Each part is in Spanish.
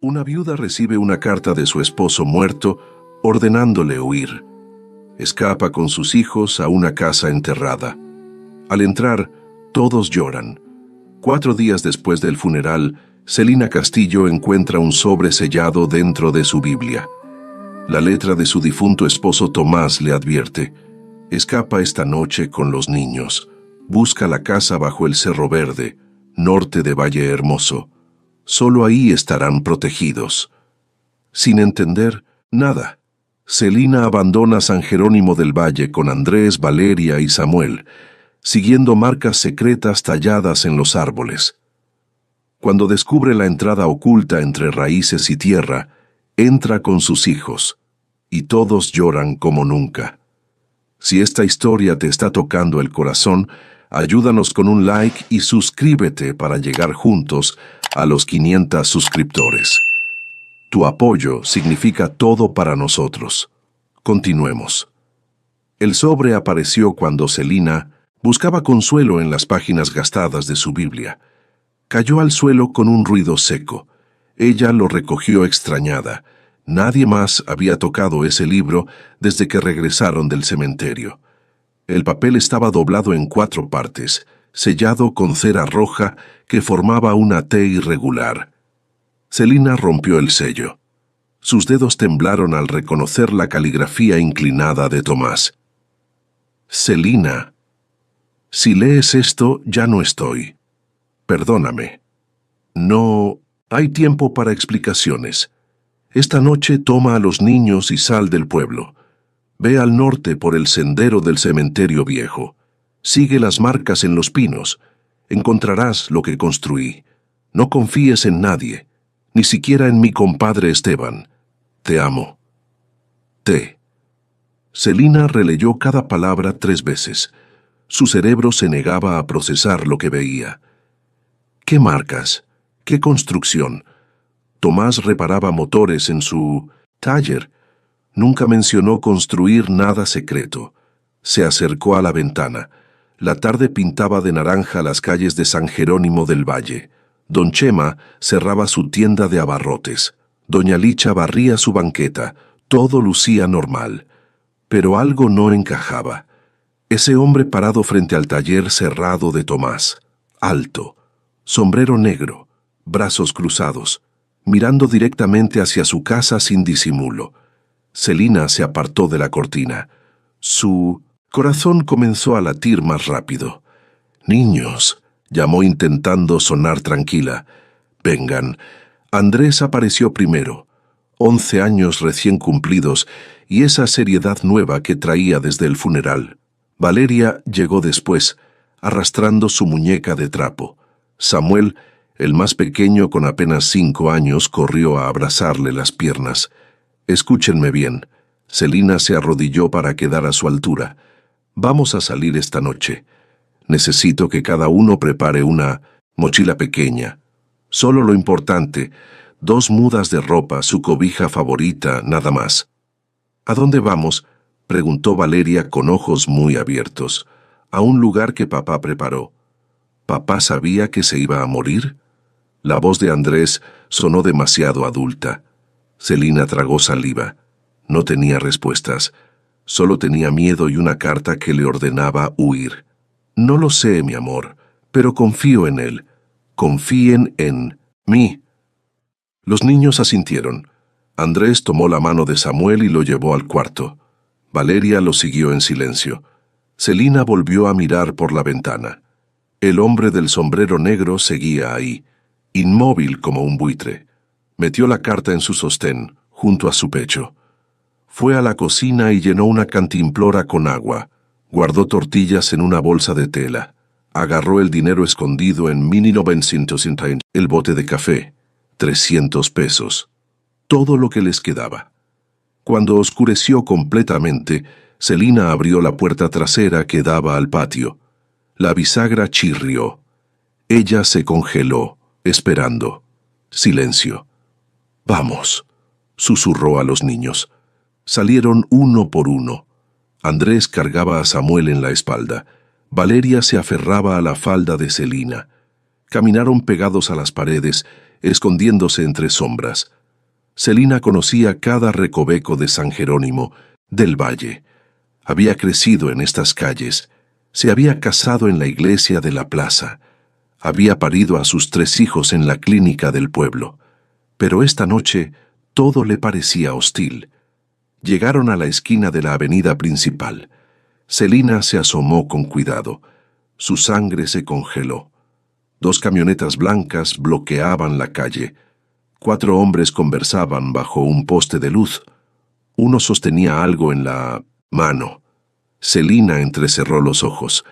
Una viuda recibe una carta de su esposo muerto ordenándole huir. Escapa con sus hijos a una casa enterrada. Al entrar, todos lloran. 4 días después del funeral, Celina Castillo encuentra un sobre sellado dentro de su Biblia. La letra de su difunto esposo Tomás le advierte: escapa esta noche con los niños. Busca la casa bajo el Cerro Verde, norte de Valle Hermoso. Solo ahí estarán protegidos. Sin entender nada, Celina abandona San Jerónimo del Valle con Andrés, Valeria y Samuel, siguiendo marcas secretas talladas en los árboles. Cuando descubre la entrada oculta entre raíces y tierra, entra con sus hijos, y todos lloran como nunca. Si esta historia te está tocando el corazón, ayúdanos con un like y suscríbete para llegar juntos a los 500 suscriptores. Tu apoyo significa todo para nosotros. Continuemos. El sobre apareció cuando Celina buscaba consuelo en las páginas gastadas de su Biblia. Cayó al suelo con un ruido seco. Ella lo recogió extrañada. Nadie más había tocado ese libro desde que regresaron del cementerio. El papel estaba doblado en 4 partes, sellado con cera roja que formaba una T irregular. Celina rompió el sello. Sus dedos temblaron al reconocer la caligrafía inclinada de Tomás. Celina, si lees esto, ya no estoy. Perdóname. No hay tiempo para explicaciones. Esta noche toma a los niños y sal del pueblo. Ve al norte por el sendero del cementerio viejo. Sigue las marcas en los pinos. Encontrarás lo que construí. No confíes en nadie, ni siquiera en mi compadre Esteban. Te amo. T. Celina releyó cada palabra 3 veces. Su cerebro se negaba a procesar lo que veía. ¿Qué marcas? ¿Qué construcción? Tomás reparaba motores en su taller. Nunca mencionó construir nada secreto. Se acercó a la ventana. La tarde pintaba de naranja las calles de San Jerónimo del Valle. Don Chema cerraba su tienda de abarrotes. Doña Licha barría su banqueta. Todo lucía normal. Pero algo no encajaba. Ese hombre parado frente al taller cerrado de Tomás, alto, sombrero negro, brazos cruzados, mirando directamente hacia su casa sin disimulo. Celina se apartó de la cortina. Su corazón comenzó a latir más rápido. «Niños», llamó intentando sonar tranquila. «Vengan». Andrés apareció primero. 11 años recién cumplidos y esa seriedad nueva que traía desde el funeral. Valeria llegó después, arrastrando su muñeca de trapo. Samuel, el más pequeño con apenas 5 años, corrió a abrazarle las piernas. Escúchenme bien. Celina se arrodilló para quedar a su altura. Vamos a salir esta noche. Necesito que cada uno prepare una mochila pequeña. Solo lo importante, 2 mudas de ropa, su cobija favorita, nada más. ¿A dónde vamos?, preguntó Valeria con ojos muy abiertos. A un lugar que papá preparó. ¿Papá sabía que se iba a morir? La voz de Andrés sonó demasiado adulta. Celina tragó saliva. No tenía respuestas. Solo tenía miedo y una carta que le ordenaba huir. No lo sé, mi amor, pero confío en él. Confíen en mí. Los niños asintieron. Andrés tomó la mano de Samuel y lo llevó al cuarto. Valeria lo siguió en silencio. Celina volvió a mirar por la ventana. El hombre del sombrero negro seguía ahí, inmóvil como un buitre. Metió la carta en su sostén, junto a su pecho. Fue a la cocina y llenó una cantimplora con agua. Guardó tortillas en una bolsa de tela. Agarró el dinero escondido en 1950, el bote de café, 300 pesos. Todo lo que les quedaba. Cuando oscureció completamente, Celina abrió la puerta trasera que daba al patio. La bisagra chirrió. Ella se congeló, esperando. Silencio. «Vamos», susurró a los niños. Salieron uno por uno. Andrés cargaba a Samuel en la espalda. Valeria se aferraba a la falda de Celina. Caminaron pegados a las paredes, escondiéndose entre sombras. Celina conocía cada recoveco de San Jerónimo, del Valle. Había crecido en estas calles, se había casado en la iglesia de la plaza, había parido a sus 3 hijos en la clínica del pueblo. Pero esta noche todo le parecía hostil. Llegaron a la esquina de la avenida principal. Celina se asomó con cuidado. Su sangre se congeló. 2 camionetas blancas bloqueaban la calle. 4 hombres conversaban bajo un poste de luz. Uno sostenía algo en la mano. Celina entrecerró los ojos.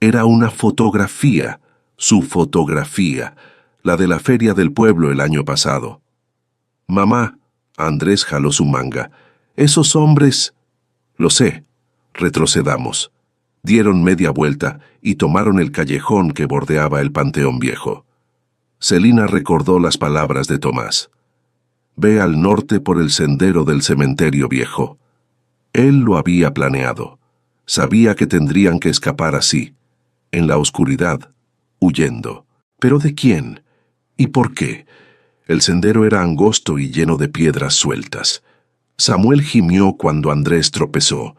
Era una fotografía, su fotografía, la de la feria del pueblo el año pasado. «Mamá», Andrés jaló su manga, «esos hombres...» «Lo sé». Retrocedamos. Dieron media vuelta y tomaron el callejón que bordeaba el Panteón Viejo. Celina recordó las palabras de Tomás. «Ve al norte por el sendero del cementerio viejo». Él lo había planeado. Sabía que tendrían que escapar así, en la oscuridad, huyendo. ¿Pero de quién? ¿Y por qué? El sendero era angosto y lleno de piedras sueltas. Samuel gimió cuando Andrés tropezó.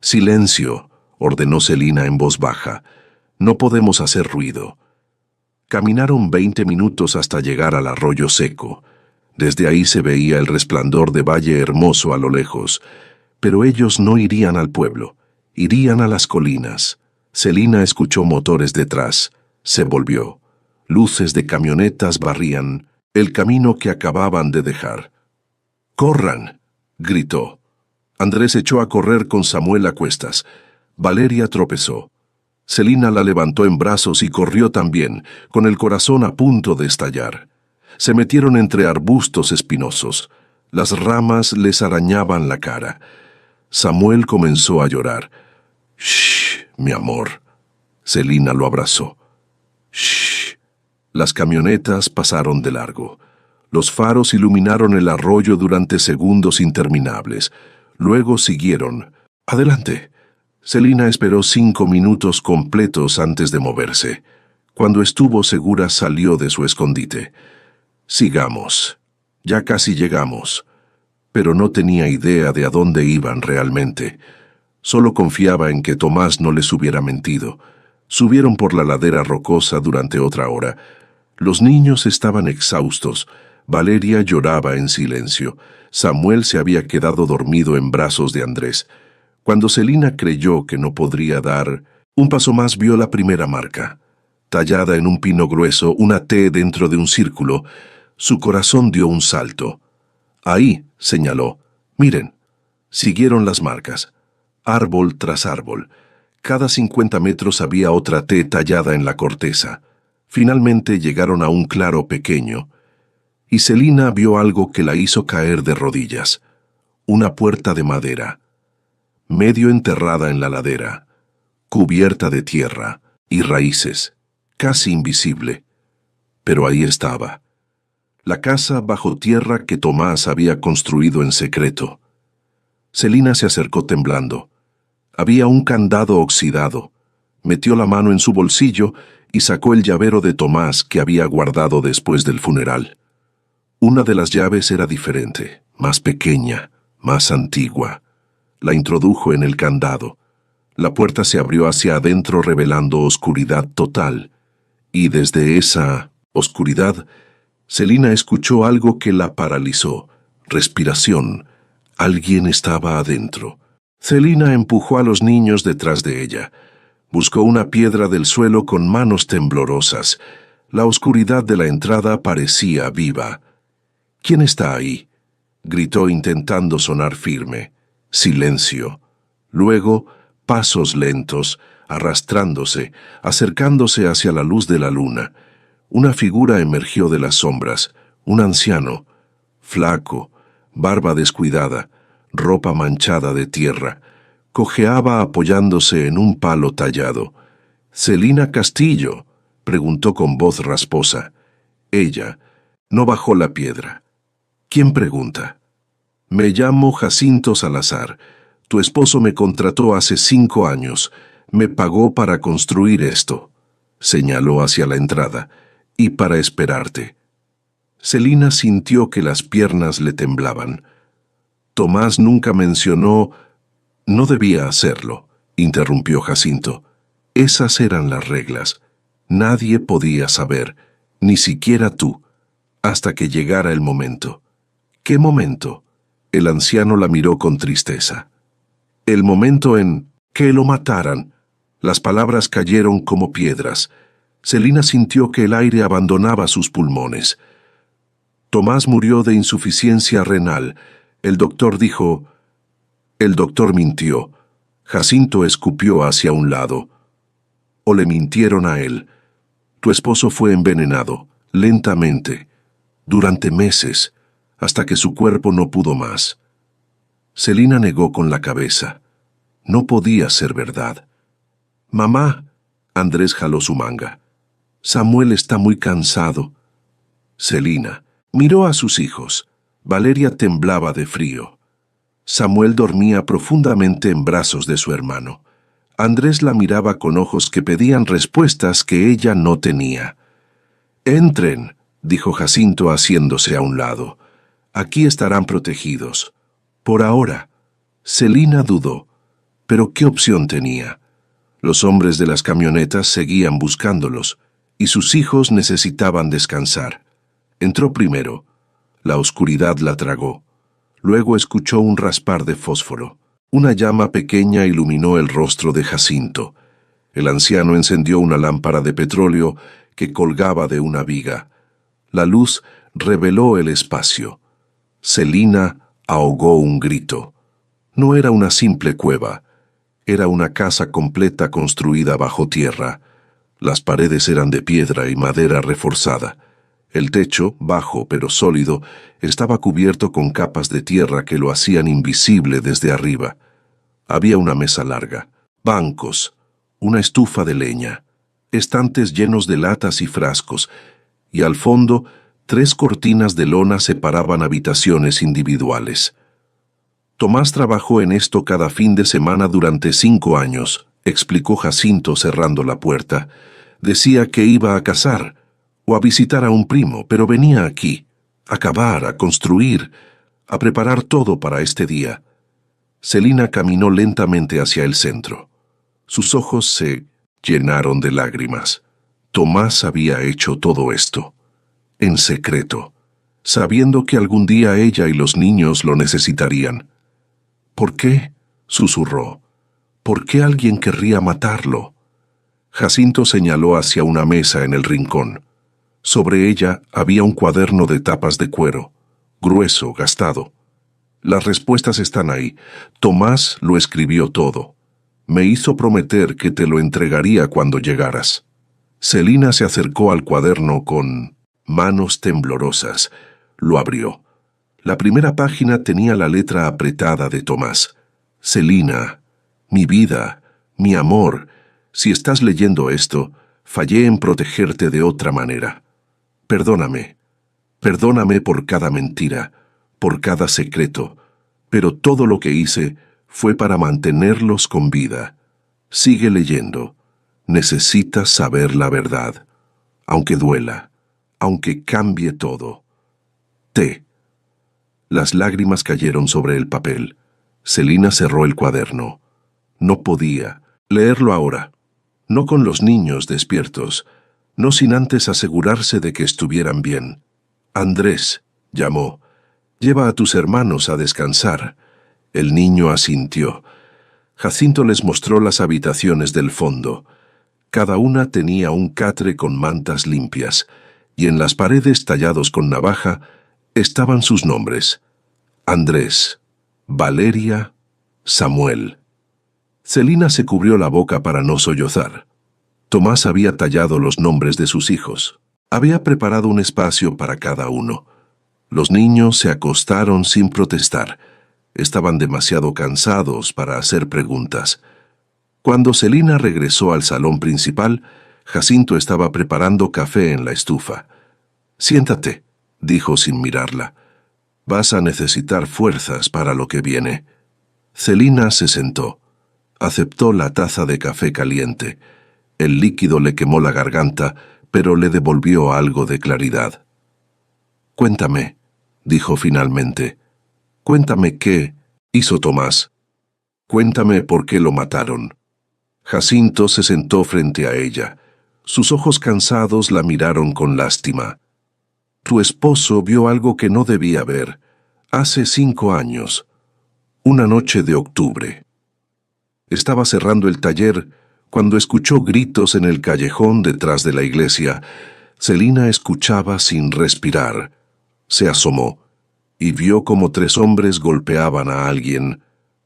«Silencio», ordenó Celina en voz baja. «No podemos hacer ruido». Caminaron 20 minutos hasta llegar al arroyo seco. Desde ahí se veía el resplandor de Valle Hermoso a lo lejos. Pero ellos no irían al pueblo, irían a las colinas. Celina escuchó motores detrás. Se volvió. Luces de camionetas barrían el camino que acababan de dejar. «¡Corran!», gritó. Andrés echó a correr con Samuel a cuestas. Valeria tropezó. Celina la levantó en brazos y corrió también, con el corazón a punto de estallar. Se metieron entre arbustos espinosos. Las ramas les arañaban la cara. Samuel comenzó a llorar. «Shh, mi amor». Celina lo abrazó. «Shh». Las camionetas pasaron de largo. Los faros iluminaron el arroyo durante segundos interminables. Luego siguieron. «Adelante». Celina esperó 5 minutos completos antes de moverse. Cuando estuvo segura salió de su escondite. «Sigamos. Ya casi llegamos». Pero no tenía idea de a dónde iban realmente. Solo confiaba en que Tomás no les hubiera mentido. Subieron por la ladera rocosa durante otra hora. Los niños estaban exhaustos. Valeria lloraba en silencio. Samuel se había quedado dormido en brazos de Andrés. Cuando Celina creyó que no podría dar un paso más, vio la primera marca. Tallada en un pino grueso, una T dentro de un círculo. Su corazón dio un salto. «Ahí», señaló. «Miren». Siguieron las marcas. Árbol tras árbol. Cada 50 metros había otra T tallada en la corteza. Finalmente llegaron a un claro pequeño. Y Celina vio algo que la hizo caer de rodillas. Una puerta de madera, medio enterrada en la ladera, cubierta de tierra y raíces, casi invisible. Pero ahí estaba. La casa bajo tierra que Tomás había construido en secreto. Celina se acercó temblando. Había un candado oxidado. Metió la mano en su bolsillo y sacó el llavero de Tomás que había guardado después del funeral. Una de las llaves era diferente, más pequeña, más antigua. La introdujo en el candado. La puerta se abrió hacia adentro revelando oscuridad total. Y desde esa oscuridad, Celina escuchó algo que la paralizó. Respiración. Alguien estaba adentro. Celina empujó a los niños detrás de ella. Buscó una piedra del suelo con manos temblorosas. La oscuridad de la entrada parecía viva. «¿Quién está ahí?», gritó intentando sonar firme. Silencio. Luego, pasos lentos, arrastrándose, acercándose hacia la luz de la luna. Una figura emergió de las sombras, un anciano, flaco, barba descuidada, ropa manchada de tierra. Cojeaba apoyándose en un palo tallado. «¿Celina Castillo?», preguntó con voz rasposa. Ella no bajó la piedra. «¿Quién pregunta?». «Me llamo Jacinto Salazar. Tu esposo me contrató hace 5 años. Me pagó para construir esto», señaló hacia la entrada, «y para esperarte». Celina sintió que las piernas le temblaban. Tomás nunca mencionó... No debía hacerlo, interrumpió Jacinto. Esas eran las reglas. Nadie podía saber, ni siquiera tú, hasta que llegara el momento. ¿Qué momento? El anciano la miró con tristeza. El momento en que lo mataran. Las palabras cayeron como piedras. Celina sintió que el aire abandonaba sus pulmones. Tomás murió de insuficiencia renal. El doctor dijo... El doctor mintió. Jacinto escupió hacia un lado. O le mintieron a él. Tu esposo fue envenenado, lentamente, durante meses, hasta que su cuerpo no pudo más. Celina negó con la cabeza. No podía ser verdad. Mamá, Andrés jaló su manga. Samuel está muy cansado. Celina miró a sus hijos. Valeria temblaba de frío. Samuel dormía profundamente en brazos de su hermano. Andrés la miraba con ojos que pedían respuestas que ella no tenía. «Entren», dijo Jacinto haciéndose a un lado. «Aquí estarán protegidos. Por ahora». Celina dudó. ¿Pero qué opción tenía? Los hombres de las camionetas seguían buscándolos, y sus hijos necesitaban descansar. Entró primero. La oscuridad la tragó. Luego escuchó un raspar de fósforo. Una llama pequeña iluminó el rostro de Jacinto. El anciano encendió una lámpara de petróleo que colgaba de una viga. La luz reveló el espacio. Celina ahogó un grito. No era una simple cueva. Era una casa completa construida bajo tierra. Las paredes eran de piedra y madera reforzada. El techo, bajo pero sólido, estaba cubierto con capas de tierra que lo hacían invisible desde arriba. Había una mesa larga, bancos, una estufa de leña, estantes llenos de latas y frascos, y al fondo 3 cortinas de lona separaban habitaciones individuales. Tomás trabajó en esto cada fin de semana durante 5 años, explicó Jacinto cerrando la puerta. Decía que iba a cazar o a visitar a un primo, pero venía aquí, a cavar, a construir, a preparar todo para este día. Celina caminó lentamente hacia el centro. Sus ojos se llenaron de lágrimas. Tomás había hecho todo esto, en secreto, sabiendo que algún día ella y los niños lo necesitarían. ¿Por qué?, susurró. ¿Por qué alguien querría matarlo? Jacinto señaló hacia una mesa en el rincón. Sobre ella había un cuaderno de tapas de cuero, grueso, gastado. Las respuestas están ahí. Tomás lo escribió todo. Me hizo prometer que te lo entregaría cuando llegaras. Celina se acercó al cuaderno con manos temblorosas. Lo abrió. La primera página tenía la letra apretada de Tomás. Celina, mi vida, mi amor, si estás leyendo esto, fallé en protegerte de otra manera. Perdóname. Perdóname por cada mentira, por cada secreto, pero todo lo que hice fue para mantenerlos con vida. Sigue leyendo. Necesitas saber la verdad, aunque duela, aunque cambie todo. T. Las lágrimas cayeron sobre el papel. Celina cerró el cuaderno. No podía leerlo ahora, no con los niños despiertos, no sin antes asegurarse de que estuvieran bien. Andrés, llamó, lleva a tus hermanos a descansar. El niño asintió. Jacinto les mostró las habitaciones del fondo. Cada una tenía un catre con mantas limpias, y en las paredes tallados con navaja estaban sus nombres: Andrés, Valeria, Samuel. Celina se cubrió la boca para no sollozar. Tomás había tallado los nombres de sus hijos. Había preparado un espacio para cada uno. Los niños se acostaron sin protestar. Estaban demasiado cansados para hacer preguntas. Cuando Celina regresó al salón principal, Jacinto estaba preparando café en la estufa. «Siéntate», dijo sin mirarla. «Vas a necesitar fuerzas para lo que viene». Celina se sentó. Aceptó la taza de café caliente. El líquido le quemó la garganta, pero le devolvió algo de claridad. Cuéntame, dijo finalmente. Cuéntame qué hizo Tomás. Cuéntame por qué lo mataron. Jacinto se sentó frente a ella. Sus ojos cansados la miraron con lástima. Tu esposo vio algo que no debía ver. Hace 5 años. Una noche de octubre. Estaba cerrando el taller cuando escuchó gritos en el callejón detrás de la iglesia. Celina escuchaba sin respirar. Se asomó y vio como 3 hombres golpeaban a alguien.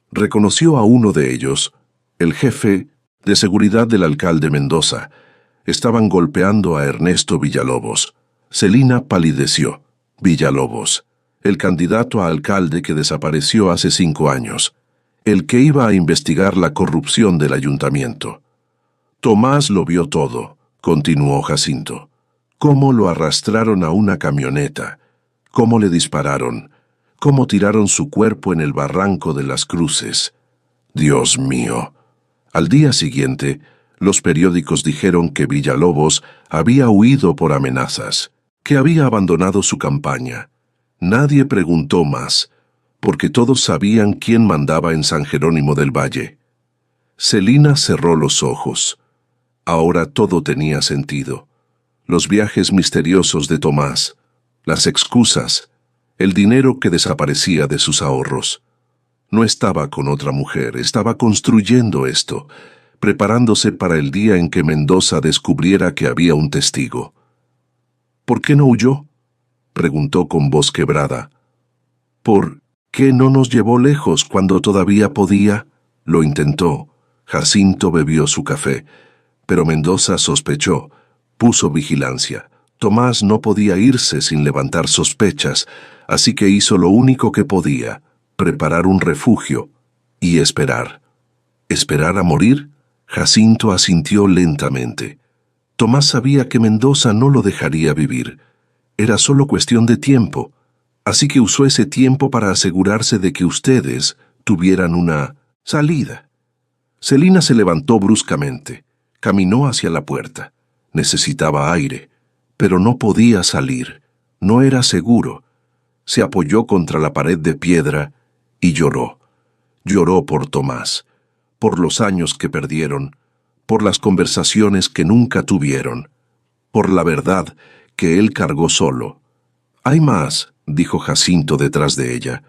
Reconoció a uno de ellos, el jefe de seguridad del alcalde Mendoza. Estaban golpeando a Ernesto Villalobos. Celina palideció. Villalobos, el candidato a alcalde que desapareció hace 5 años, el que iba a investigar la corrupción del ayuntamiento. Tomás lo vio todo, continuó Jacinto. Cómo lo arrastraron a una camioneta, cómo le dispararon, cómo tiraron su cuerpo en el barranco de las Cruces. Dios mío. Al día siguiente, los periódicos dijeron que Villalobos había huido por amenazas, que había abandonado su campaña. Nadie preguntó más, porque todos sabían quién mandaba en San Jerónimo del Valle. Celina cerró los ojos. Ahora todo tenía sentido. Los viajes misteriosos de Tomás, las excusas, el dinero que desaparecía de sus ahorros. No estaba con otra mujer, estaba construyendo esto, preparándose para el día en que Mendoza descubriera que había un testigo. ¿Por qué no huyó?, preguntó con voz quebrada. ¿Por qué no nos llevó lejos cuando todavía podía? Lo intentó. Jacinto bebió su café, pero Mendoza sospechó, puso vigilancia. Tomás no podía irse sin levantar sospechas, así que hizo lo único que podía, preparar un refugio y esperar. ¿Esperar a morir? Jacinto asintió lentamente. Tomás sabía que Mendoza no lo dejaría vivir. Era solo cuestión de tiempo, así que usó ese tiempo para asegurarse de que ustedes tuvieran una salida. Celina se levantó bruscamente, caminó hacia la puerta. Necesitaba aire, pero no podía salir. No era seguro. Se apoyó contra la pared de piedra y lloró. Lloró por Tomás, por los años que perdieron, por las conversaciones que nunca tuvieron, por la verdad que él cargó solo. «Hay más», dijo Jacinto detrás de ella.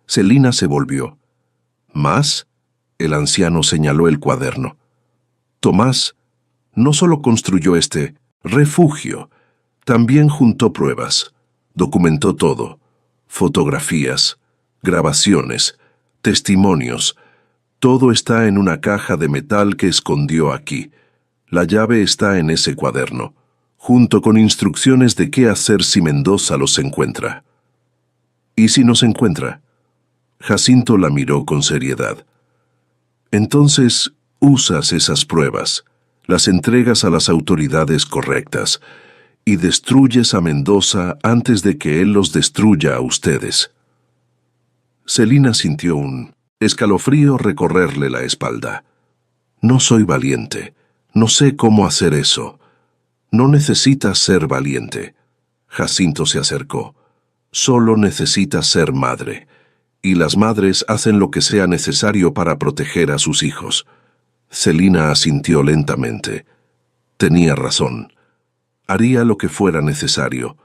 Celina se volvió. «¿Más?», el anciano señaló el cuaderno. Tomás no solo construyó este refugio, también juntó pruebas, documentó todo, fotografías, grabaciones, testimonios. Todo está en una caja de metal que escondió aquí. La llave está en ese cuaderno, junto con instrucciones de qué hacer si Mendoza los encuentra. ¿Y si nos encuentra? Jacinto la miró con seriedad. Entonces, usas esas pruebas, las entregas a las autoridades correctas, y destruyes a Mendoza antes de que él los destruya a ustedes. Celina sintió un escalofrío recorrerle la espalda. No soy valiente. No sé cómo hacer eso. No necesitas ser valiente. Jacinto se acercó. Solo necesitas ser madre. Y las madres hacen lo que sea necesario para proteger a sus hijos. Celina asintió lentamente. Tenía razón. Haría lo que fuera necesario.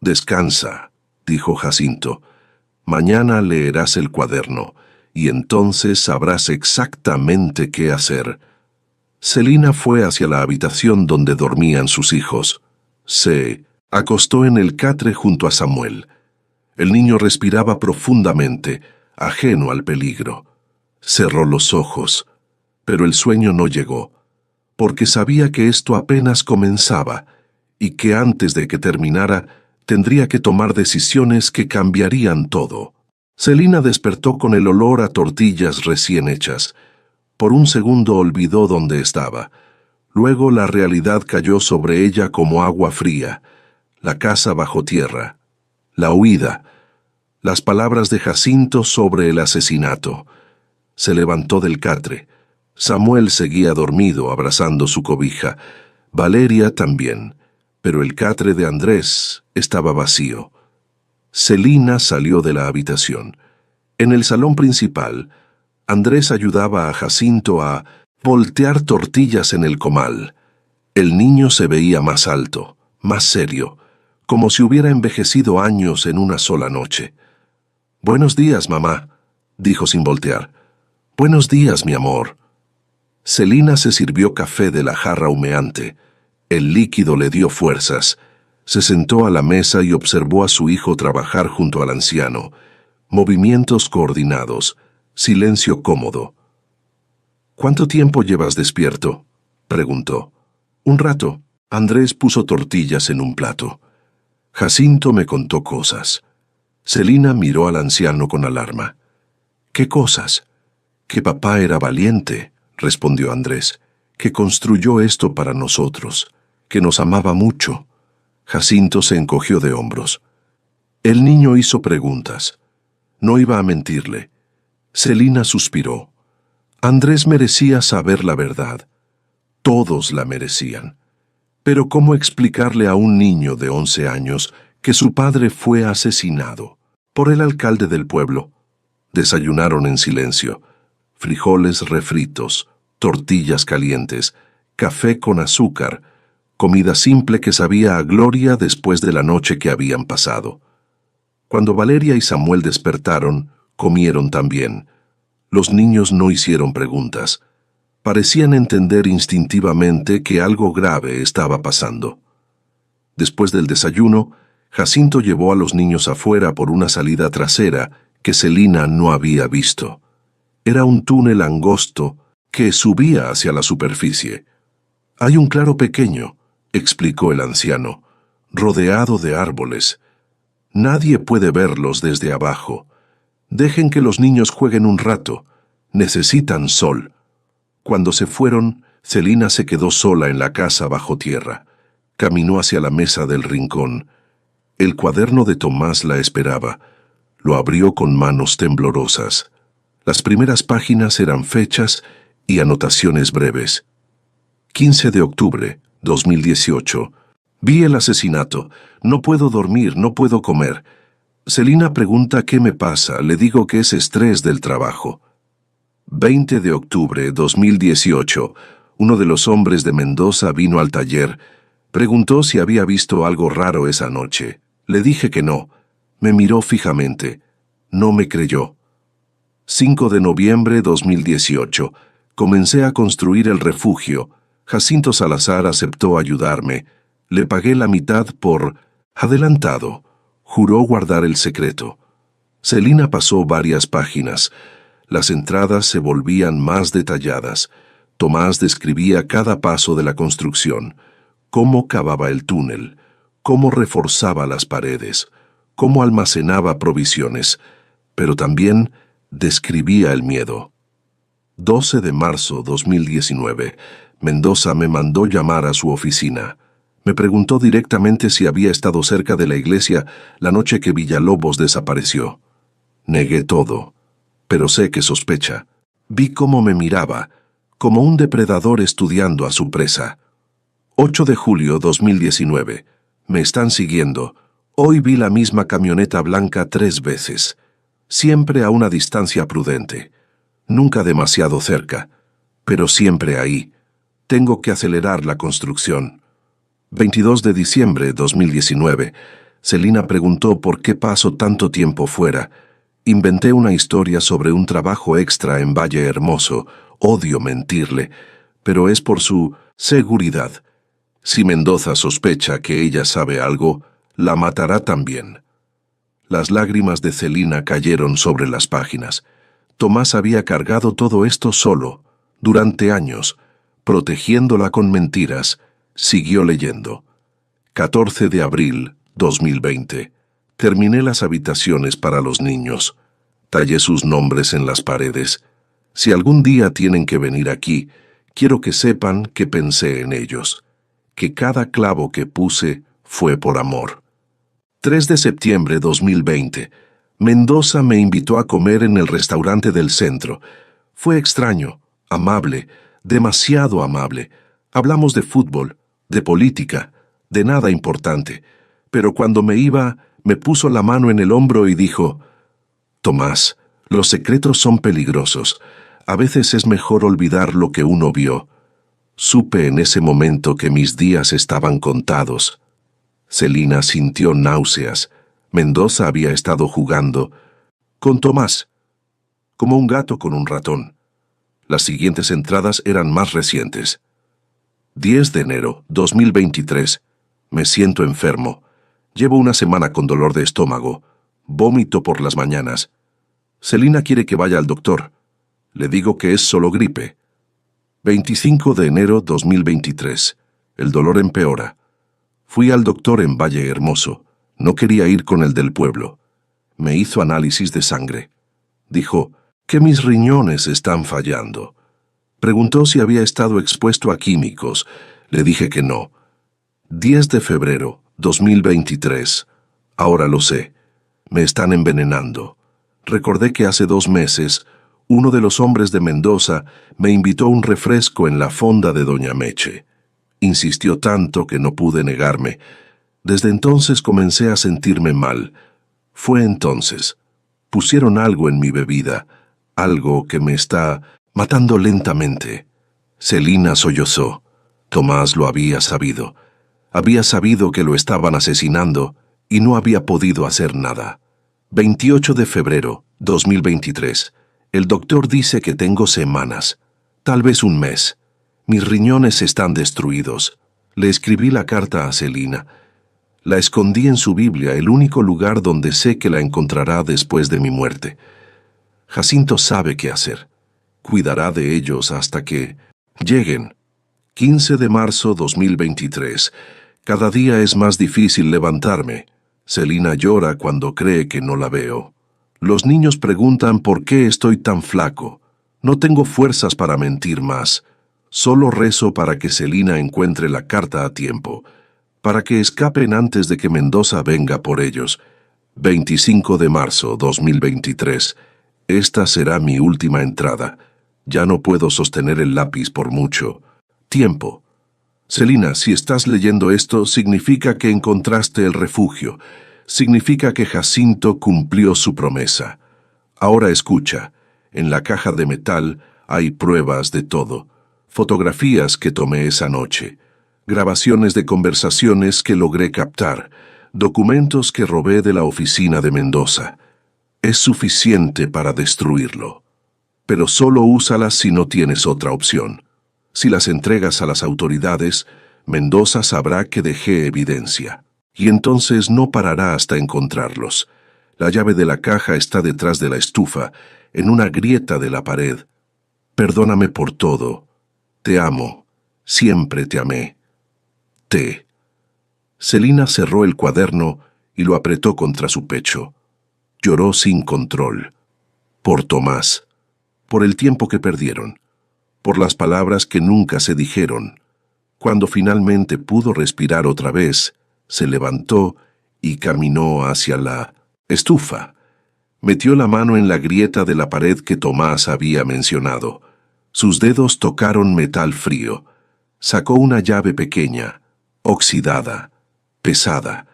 Descansa, dijo Jacinto. Mañana leerás el cuaderno, y entonces sabrás exactamente qué hacer. Celina fue hacia la habitación donde dormían sus hijos. Se acostó en el catre junto a Samuel. El niño respiraba profundamente, ajeno al peligro. Cerró los ojos, pero el sueño no llegó, porque sabía que esto apenas comenzaba, y que antes de que terminara tendría que tomar decisiones que cambiarían todo. Celina despertó con el olor a tortillas recién hechas. Por un segundo olvidó dónde estaba. Luego la realidad cayó sobre ella como agua fría. La casa bajo tierra. La huida. Las palabras de Jacinto sobre el asesinato. Se levantó del catre. Samuel seguía dormido, abrazando su cobija. Valeria también. Pero el catre de Andrés estaba vacío. Celina salió de la habitación. En el salón principal, Andrés ayudaba a Jacinto a voltear tortillas en el comal. El niño se veía más alto, más serio, como si hubiera envejecido años en una sola noche. «Buenos días, mamá», dijo sin voltear. «Buenos días, mi amor». Celina se sirvió café de la jarra humeante. El líquido le dio fuerzas. Se sentó a la mesa y observó a su hijo trabajar junto al anciano. Movimientos coordinados, silencio cómodo. «¿Cuánto tiempo llevas despierto?», preguntó. «Un rato». Andrés puso tortillas en un plato. Jacinto me contó cosas. Celina miró al anciano con alarma. «¿Qué cosas?». «Que papá era valiente», respondió Andrés, «que construyó esto para nosotros, que nos amaba mucho». Jacinto se encogió de hombros. El niño hizo preguntas. No iba a mentirle. Celina suspiró. Andrés merecía saber la verdad. Todos la merecían. Pero ¿cómo explicarle a un niño de 11 años que su padre fue asesinado por el alcalde del pueblo? Desayunaron en silencio. Frijoles refritos, tortillas calientes, café con azúcar, comida simple que sabía a gloria después de la noche que habían pasado. Cuando Valeria y Samuel despertaron, comieron también. Los niños no hicieron preguntas. Parecían entender instintivamente que algo grave estaba pasando. Después del desayuno, Jacinto llevó a los niños afuera por una salida trasera que Celina no había visto. Era un túnel angosto que subía hacia la superficie. «Hay un claro pequeño», explicó el anciano, «rodeado de árboles. Nadie puede verlos desde abajo. Dejen que los niños jueguen un rato. Necesitan sol». Cuando se fueron, Celina se quedó sola en la casa bajo tierra. Caminó hacia la mesa del rincón. El cuaderno de Tomás la esperaba. Lo abrió con manos temblorosas. Las primeras páginas eran fechas y anotaciones breves. 15 de octubre, 2018. Vi el asesinato. No puedo dormir, no puedo comer. Celina pregunta qué me pasa. Le digo que es estrés del trabajo. 20 de octubre, 2018. Uno de los hombres de Mendoza vino al taller. Preguntó si había visto algo raro esa noche. Le dije que no. Me miró fijamente. No me creyó. 5 de noviembre, 2018. Comencé a construir el refugio. Jacinto Salazar aceptó ayudarme. Le pagué la mitad por adelantado. Juró guardar el secreto. Celina pasó varias páginas. Las entradas se volvían más detalladas. Tomás describía cada paso de la construcción, cómo cavaba el túnel, cómo reforzaba las paredes, cómo almacenaba provisiones, pero también describía el miedo. 12 de marzo 2019. Mendoza me mandó llamar a su oficina. Me preguntó directamente si había estado cerca de la iglesia la noche que Villalobos desapareció. Negué todo. Pero sé que sospecha. Vi cómo me miraba, como un depredador estudiando a su presa. 8 de julio 2019. Me están siguiendo. Hoy vi la misma camioneta blanca 3 veces. Siempre a una distancia prudente. Nunca demasiado cerca, pero siempre ahí. Tengo que acelerar la construcción. 22 de diciembre 2019. Celina preguntó por qué paso tanto tiempo fuera. Inventé una historia sobre un trabajo extra en Valle Hermoso. Odio mentirle, pero es por su seguridad. Si Mendoza sospecha que ella sabe algo, la matará también. Las lágrimas de Celina cayeron sobre las páginas. Tomás había cargado todo esto solo, durante años, protegiéndola con mentiras. Siguió leyendo. 14 de abril 2020. Terminé las habitaciones para los niños. Tallé sus nombres en las paredes. Si algún día tienen que venir aquí, quiero que sepan que pensé en ellos, que cada clavo que puse fue por amor. 3 de septiembre 2020. Mendoza me invitó a comer en el restaurante del centro. Fue extraño, amable, demasiado amable. Hablamos de fútbol, de política, de nada importante. Pero cuando me iba, Me puso la mano en el hombro y dijo: «Tomás, los secretos son peligrosos. A veces es mejor olvidar lo que uno vio». Supe en ese momento que mis días estaban contados. Celina sintió náuseas. Mendoza había estado jugando con Tomás, como un gato con un ratón. Las siguientes entradas eran más recientes. 10 de enero, 2023. Me siento enfermo. Llevo una semana con dolor de estómago. Vómito por las mañanas. Celina quiere que vaya al doctor. Le digo que es solo gripe. 25 de enero 2023. El dolor empeora. Fui al doctor en Valle Hermoso. No quería ir con el del pueblo. Me hizo análisis de sangre. Dijo que mis riñones están fallando. Preguntó si había estado expuesto a químicos. Le dije que no. 10 de febrero 2023. Ahora lo sé. Me están envenenando. Recordé que hace 2 meses, uno de los hombres de Mendoza me invitó a un refresco en la fonda de Doña Meche. Insistió tanto que no pude negarme. Desde entonces comencé a sentirme mal. Fue entonces. Pusieron algo en mi bebida, algo que me está matando lentamente. Celina sollozó. Tomás lo había sabido. Había sabido que lo estaban asesinando y no había podido hacer nada. 28 de febrero 2023. El doctor dice que tengo semanas, tal vez un mes. Mis riñones están destruidos. Le escribí la carta a Celina. La escondí en su Biblia, el único lugar donde sé que la encontrará después de mi muerte. Jacinto sabe qué hacer. Cuidará de ellos hasta que lleguen. 15 de marzo 2023. Cada día es más difícil levantarme. Celina llora cuando cree que no la veo. Los niños preguntan por qué estoy tan flaco. No tengo fuerzas para mentir más. Solo rezo para que Celina encuentre la carta a tiempo, para que escapen antes de que Mendoza venga por ellos. 25 de marzo 2023. Esta será mi última entrada. Ya no puedo sostener el lápiz por mucho tiempo. Celina, si estás leyendo esto, significa que encontraste el refugio. Significa que Jacinto cumplió su promesa. Ahora escucha. En la caja de metal hay pruebas de todo. Fotografías que tomé esa noche. Grabaciones de conversaciones que logré captar. Documentos que robé de la oficina de Mendoza. Es suficiente para destruirlo. Pero solo úsalas si no tienes otra opción. Si las entregas a las autoridades, Mendoza sabrá que dejé evidencia. Y entonces no parará hasta encontrarlos. La llave de la caja está detrás de la estufa, en una grieta de la pared. Perdóname por todo. Te amo. Siempre te amé. T. Celina cerró el cuaderno y lo apretó contra su pecho. Lloró sin control. Por Tomás. Por el tiempo que perdieron. Por las palabras que nunca se dijeron. Cuando finalmente pudo respirar otra vez, se levantó y caminó hacia la estufa. Metió la mano en la grieta de la pared que Tomás había mencionado. Sus dedos tocaron metal frío. Sacó una llave pequeña, oxidada, pesada.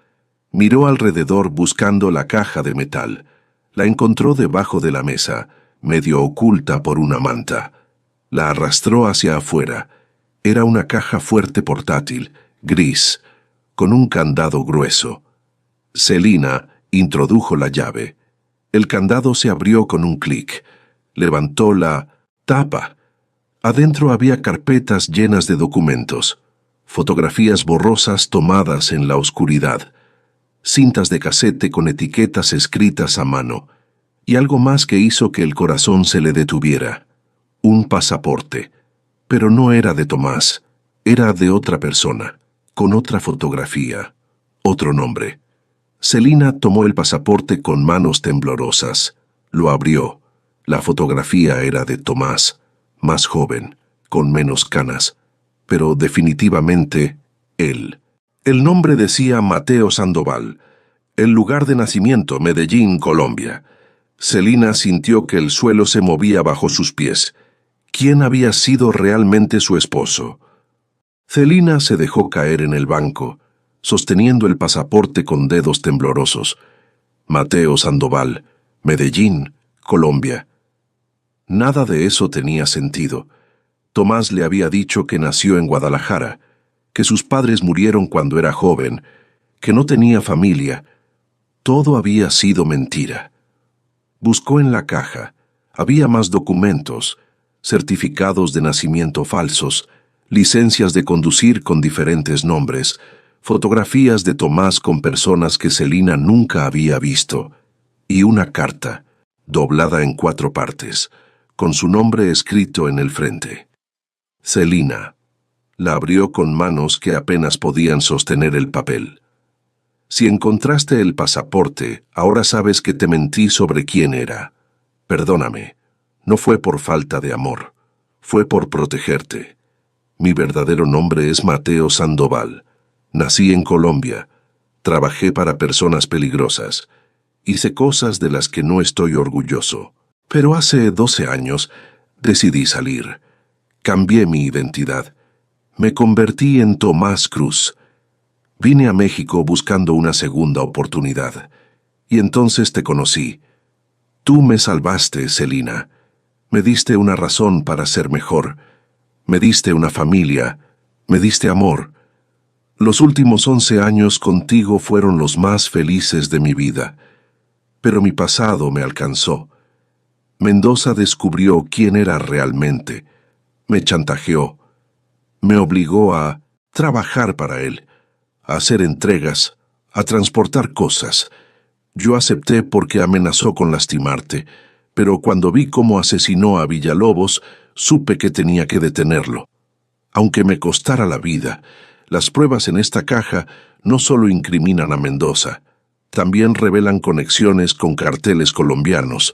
Miró alrededor buscando la caja de metal. La encontró debajo de la mesa, medio oculta por una manta. La arrastró hacia afuera. Era una caja fuerte portátil, gris, con un candado grueso. Celina introdujo la llave. El candado se abrió con un clic. Levantó la tapa. Adentro había carpetas llenas de documentos, fotografías borrosas tomadas en la oscuridad, cintas de casete con etiquetas escritas a mano, y algo más que hizo que el corazón se le detuviera. Un pasaporte. Pero no era de Tomás, era de otra persona, con otra fotografía, otro nombre. Celina tomó el pasaporte con manos temblorosas. Lo abrió. La fotografía era de Tomás, más joven, con menos canas, pero definitivamente él. El nombre decía Mateo Sandoval. El lugar de nacimiento, Medellín, Colombia. Celina sintió que el suelo se movía bajo sus pies. ¿Quién había sido realmente su esposo? Celina se dejó caer en el banco. sosteniendo el pasaporte con dedos temblorosos. Mateo Sandoval, Medellín, Colombia. Nada de eso tenía sentido. Tomás le había dicho que nació en Guadalajara, que sus padres murieron cuando era joven, que no tenía familia. Todo había sido mentira. Buscó en la caja. Había más documentos, certificados de nacimiento falsos, licencias de conducir con diferentes nombres, fotografías de Tomás con personas que Celina nunca había visto, y una carta, doblada en 4 partes, con su nombre escrito en el frente. Celina. La abrió con manos que apenas podían sostener el papel. Si encontraste el pasaporte, ahora sabes que te mentí sobre quién era. Perdóname. No fue por falta de amor. Fue por protegerte. Mi verdadero nombre es Mateo Sandoval. Nací en Colombia. Trabajé para personas peligrosas. Hice cosas de las que no estoy orgulloso. Pero hace 12 años decidí salir. Cambié mi identidad. Me convertí en Tomás Cruz. Vine a México buscando una segunda oportunidad. Y entonces te conocí. Tú me salvaste, Celina. Me diste una razón para ser mejor. Me diste una familia. Me diste amor. Los últimos 11 años contigo fueron los más felices de mi vida. Pero mi pasado me alcanzó. Mendoza descubrió quién era realmente. Me chantajeó. Me obligó a trabajar para él, a hacer entregas, a transportar cosas. Yo acepté porque amenazó con lastimarte, pero cuando vi cómo asesinó a Villalobos, supe que tenía que detenerlo. Aunque me costara la vida, las pruebas en esta caja no solo incriminan a Mendoza, también revelan conexiones con carteles colombianos,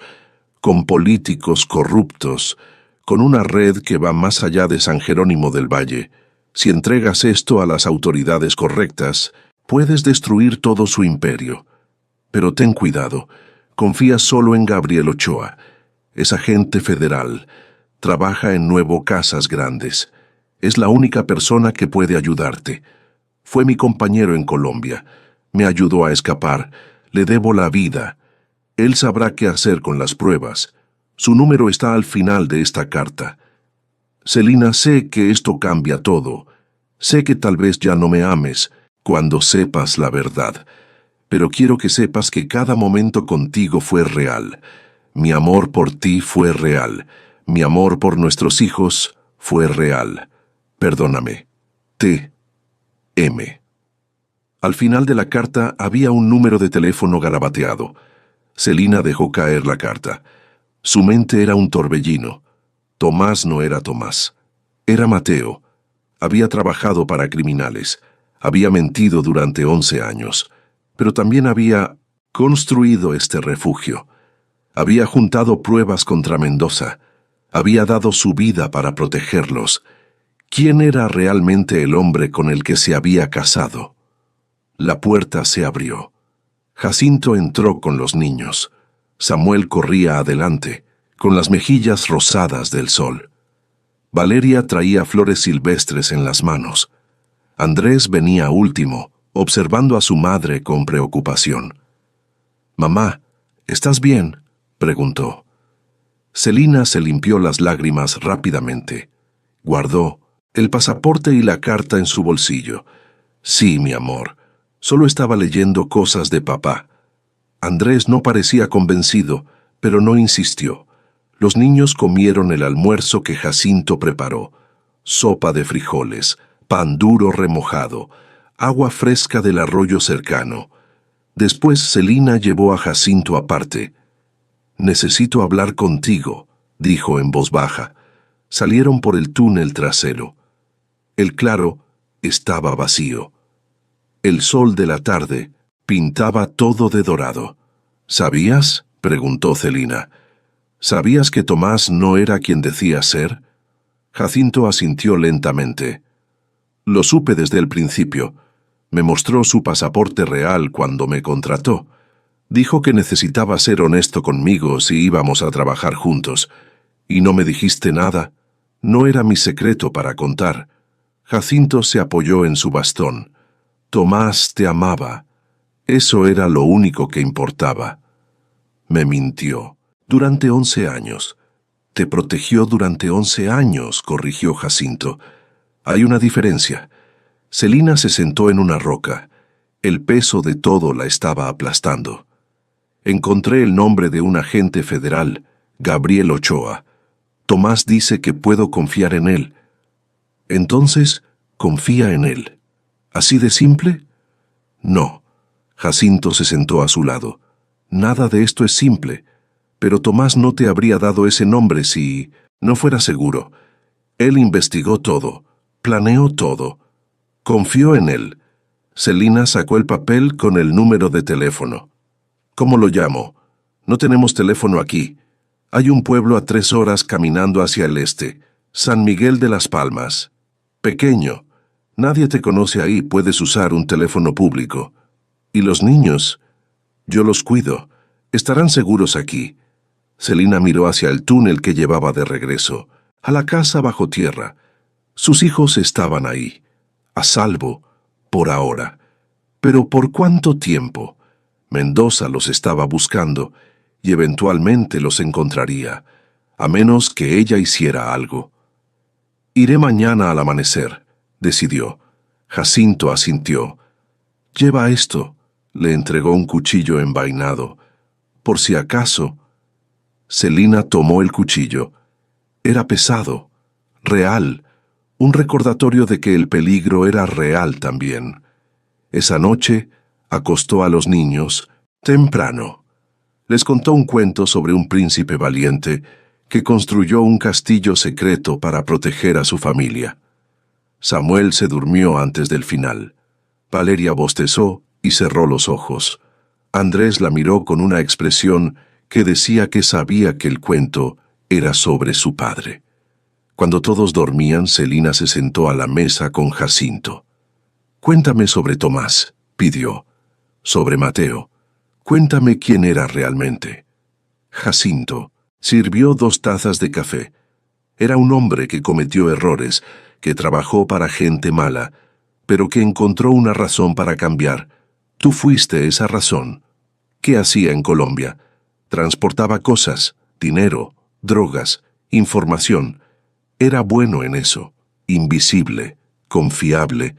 con políticos corruptos, con una red que va más allá de San Jerónimo del Valle. Si entregas esto a las autoridades correctas, puedes destruir todo su imperio. Pero ten cuidado, confía solo en Gabriel Ochoa. Es agente federal, trabaja en Nuevo Casas Grandes. Es la única persona que puede ayudarte. Fue mi compañero en Colombia. Me ayudó a escapar. Le debo la vida. Él sabrá qué hacer con las pruebas. Su número está al final de esta carta. Celina, sé que esto cambia todo. Sé que tal vez ya no me ames cuando sepas la verdad. Pero quiero que sepas que cada momento contigo fue real. Mi amor por ti fue real. Mi amor por nuestros hijos fue real. Perdóname. T.M. Al final de la carta había un número de teléfono garabateado. Celina dejó caer la carta. Su mente era un torbellino. Tomás no era Tomás. Era Mateo. Había trabajado para criminales. Había mentido durante 11 años. Pero también había construido este refugio. Había juntado pruebas contra Mendoza. Había dado su vida para protegerlos. ¿Quién era realmente el hombre con el que se había casado? La puerta se abrió. Jacinto entró con los niños. Samuel corría adelante, con las mejillas rosadas del sol. Valeria traía flores silvestres en las manos. Andrés venía último, observando a su madre con preocupación. «Mamá, ¿estás bien?», preguntó. Celina se limpió las lágrimas rápidamente. Guardó el pasaporte y la carta en su bolsillo. «Sí, mi amor, solo estaba leyendo cosas de papá». Andrés no parecía convencido, pero no insistió. Los niños comieron el almuerzo que Jacinto preparó. Sopa de frijoles, pan duro remojado, agua fresca del arroyo cercano. Después Celina llevó a Jacinto aparte. «Necesito hablar contigo», dijo en voz baja. Salieron por el túnel trasero. El claro estaba vacío. El sol de la tarde pintaba todo de dorado. «¿Sabías?», preguntó Celina. «¿Sabías que Tomás no era quien decía ser?». Jacinto asintió lentamente. «Lo supe desde el principio. Me mostró su pasaporte real cuando me contrató. Dijo que necesitaba ser honesto conmigo si íbamos a trabajar juntos. ¿Y no me dijiste nada? No era mi secreto para contar». Jacinto se apoyó en su bastón. Tomás te amaba. Eso era lo único que importaba. Me mintió. Durante 11 años. Te protegió durante 11 años, corrigió Jacinto. Hay una diferencia. Celina se sentó en una roca. El peso de todo la estaba aplastando. Encontré el nombre de un agente federal, Gabriel Ochoa. Tomás dice que puedo confiar en él. Entonces, confía en él. ¿Así de simple? No. Jacinto se sentó a su lado. Nada de esto es simple, pero Tomás no te habría dado ese nombre si no fuera seguro. Él investigó todo, planeó todo. Confió en él. Celina sacó el papel con el número de teléfono. ¿Cómo lo llamo? No tenemos teléfono aquí. Hay un pueblo a 3 horas caminando hacia el este, San Miguel de las Palmas. Pequeño. Nadie te conoce ahí, puedes usar un teléfono público. ¿Y los niños? Yo los cuido. Estarán seguros aquí. Celina miró hacia el túnel que llevaba de regreso, a la casa bajo tierra. Sus hijos estaban ahí, a salvo, por ahora. Pero ¿por cuánto tiempo? Mendoza los estaba buscando, y eventualmente los encontraría, a menos que ella hiciera algo. Iré mañana al amanecer, decidió. Jacinto asintió. Lleva esto. Le entregó un cuchillo envainado. Por si acaso. Celina tomó el cuchillo. Era pesado, real, un recordatorio de que el peligro era real también. Esa noche acostó a los niños temprano. Les contó un cuento sobre un príncipe valiente que construyó un castillo secreto para proteger a su familia. Samuel se durmió antes del final. Valeria bostezó y cerró los ojos. Andrés la miró con una expresión que decía que sabía que el cuento era sobre su padre. Cuando todos dormían, Celina se sentó a la mesa con Jacinto. «Cuéntame sobre Tomás», pidió. «Sobre Mateo. Cuéntame quién era realmente». Jacinto sirvió 2 tazas de café. Era un hombre que cometió errores, que trabajó para gente mala, pero que encontró una razón para cambiar. Tú fuiste esa razón. ¿Qué hacía en Colombia? Transportaba cosas, dinero, drogas, información. Era bueno en eso, invisible, confiable.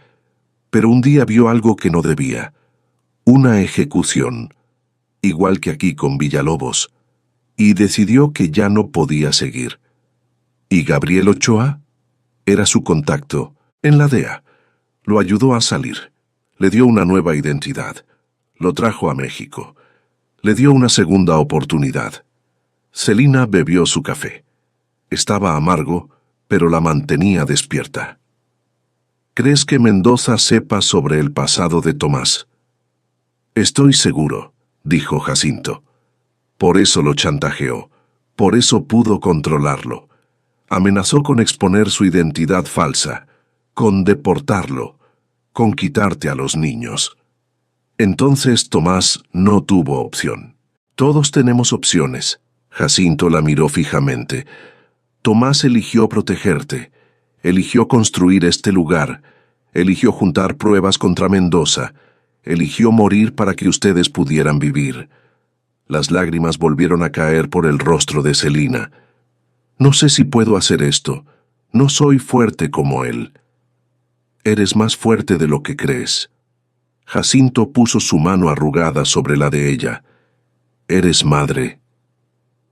Pero un día vio algo que no debía. Una ejecución, igual que aquí con Villalobos, y decidió que ya no podía seguir. ¿Y Gabriel Ochoa? Era su contacto, en la DEA. Lo ayudó a salir. Le dio una nueva identidad. Lo trajo a México. Le dio una segunda oportunidad. Celina bebió su café. Estaba amargo, pero la mantenía despierta. ¿Crees que Mendoza sepa sobre el pasado de Tomás? Estoy seguro, dijo Jacinto. Por eso lo chantajeó. Por eso pudo controlarlo. Amenazó con exponer su identidad falsa, con deportarlo, con quitarte a los niños. Entonces Tomás no tuvo opción. Todos tenemos opciones. Jacinto la miró fijamente. Tomás eligió protegerte. Eligió construir este lugar. Eligió juntar pruebas contra Mendoza. Eligió morir para que ustedes pudieran vivir. Las lágrimas volvieron a caer por el rostro de Celina. No sé si puedo hacer esto. No soy fuerte como él. Eres más fuerte de lo que crees. Jacinto puso su mano arrugada sobre la de ella. Eres madre.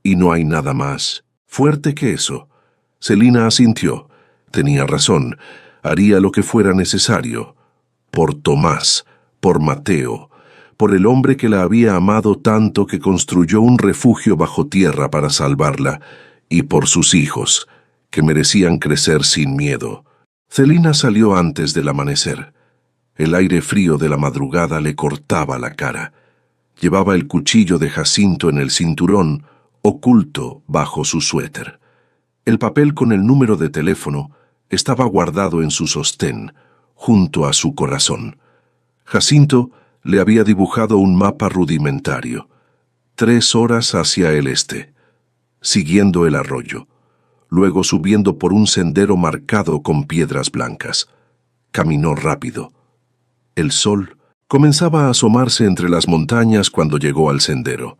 Y no hay nada más fuerte que eso. Celina asintió. Tenía razón. Haría lo que fuera necesario. Por Tomás, por Mateo, por el hombre que la había amado tanto que construyó un refugio bajo tierra para salvarla, y por sus hijos, que merecían crecer sin miedo. Celina salió antes del amanecer. El aire frío de la madrugada le cortaba la cara. Llevaba el cuchillo de Jacinto en el cinturón, oculto bajo su suéter. El papel con el número de teléfono estaba guardado en su sostén, junto a su corazón. Jacinto le había dibujado un mapa rudimentario. 3 horas hacia el este, siguiendo el arroyo, luego subiendo por un sendero marcado con piedras blancas. Caminó rápido. El sol comenzaba a asomarse entre las montañas cuando llegó al sendero.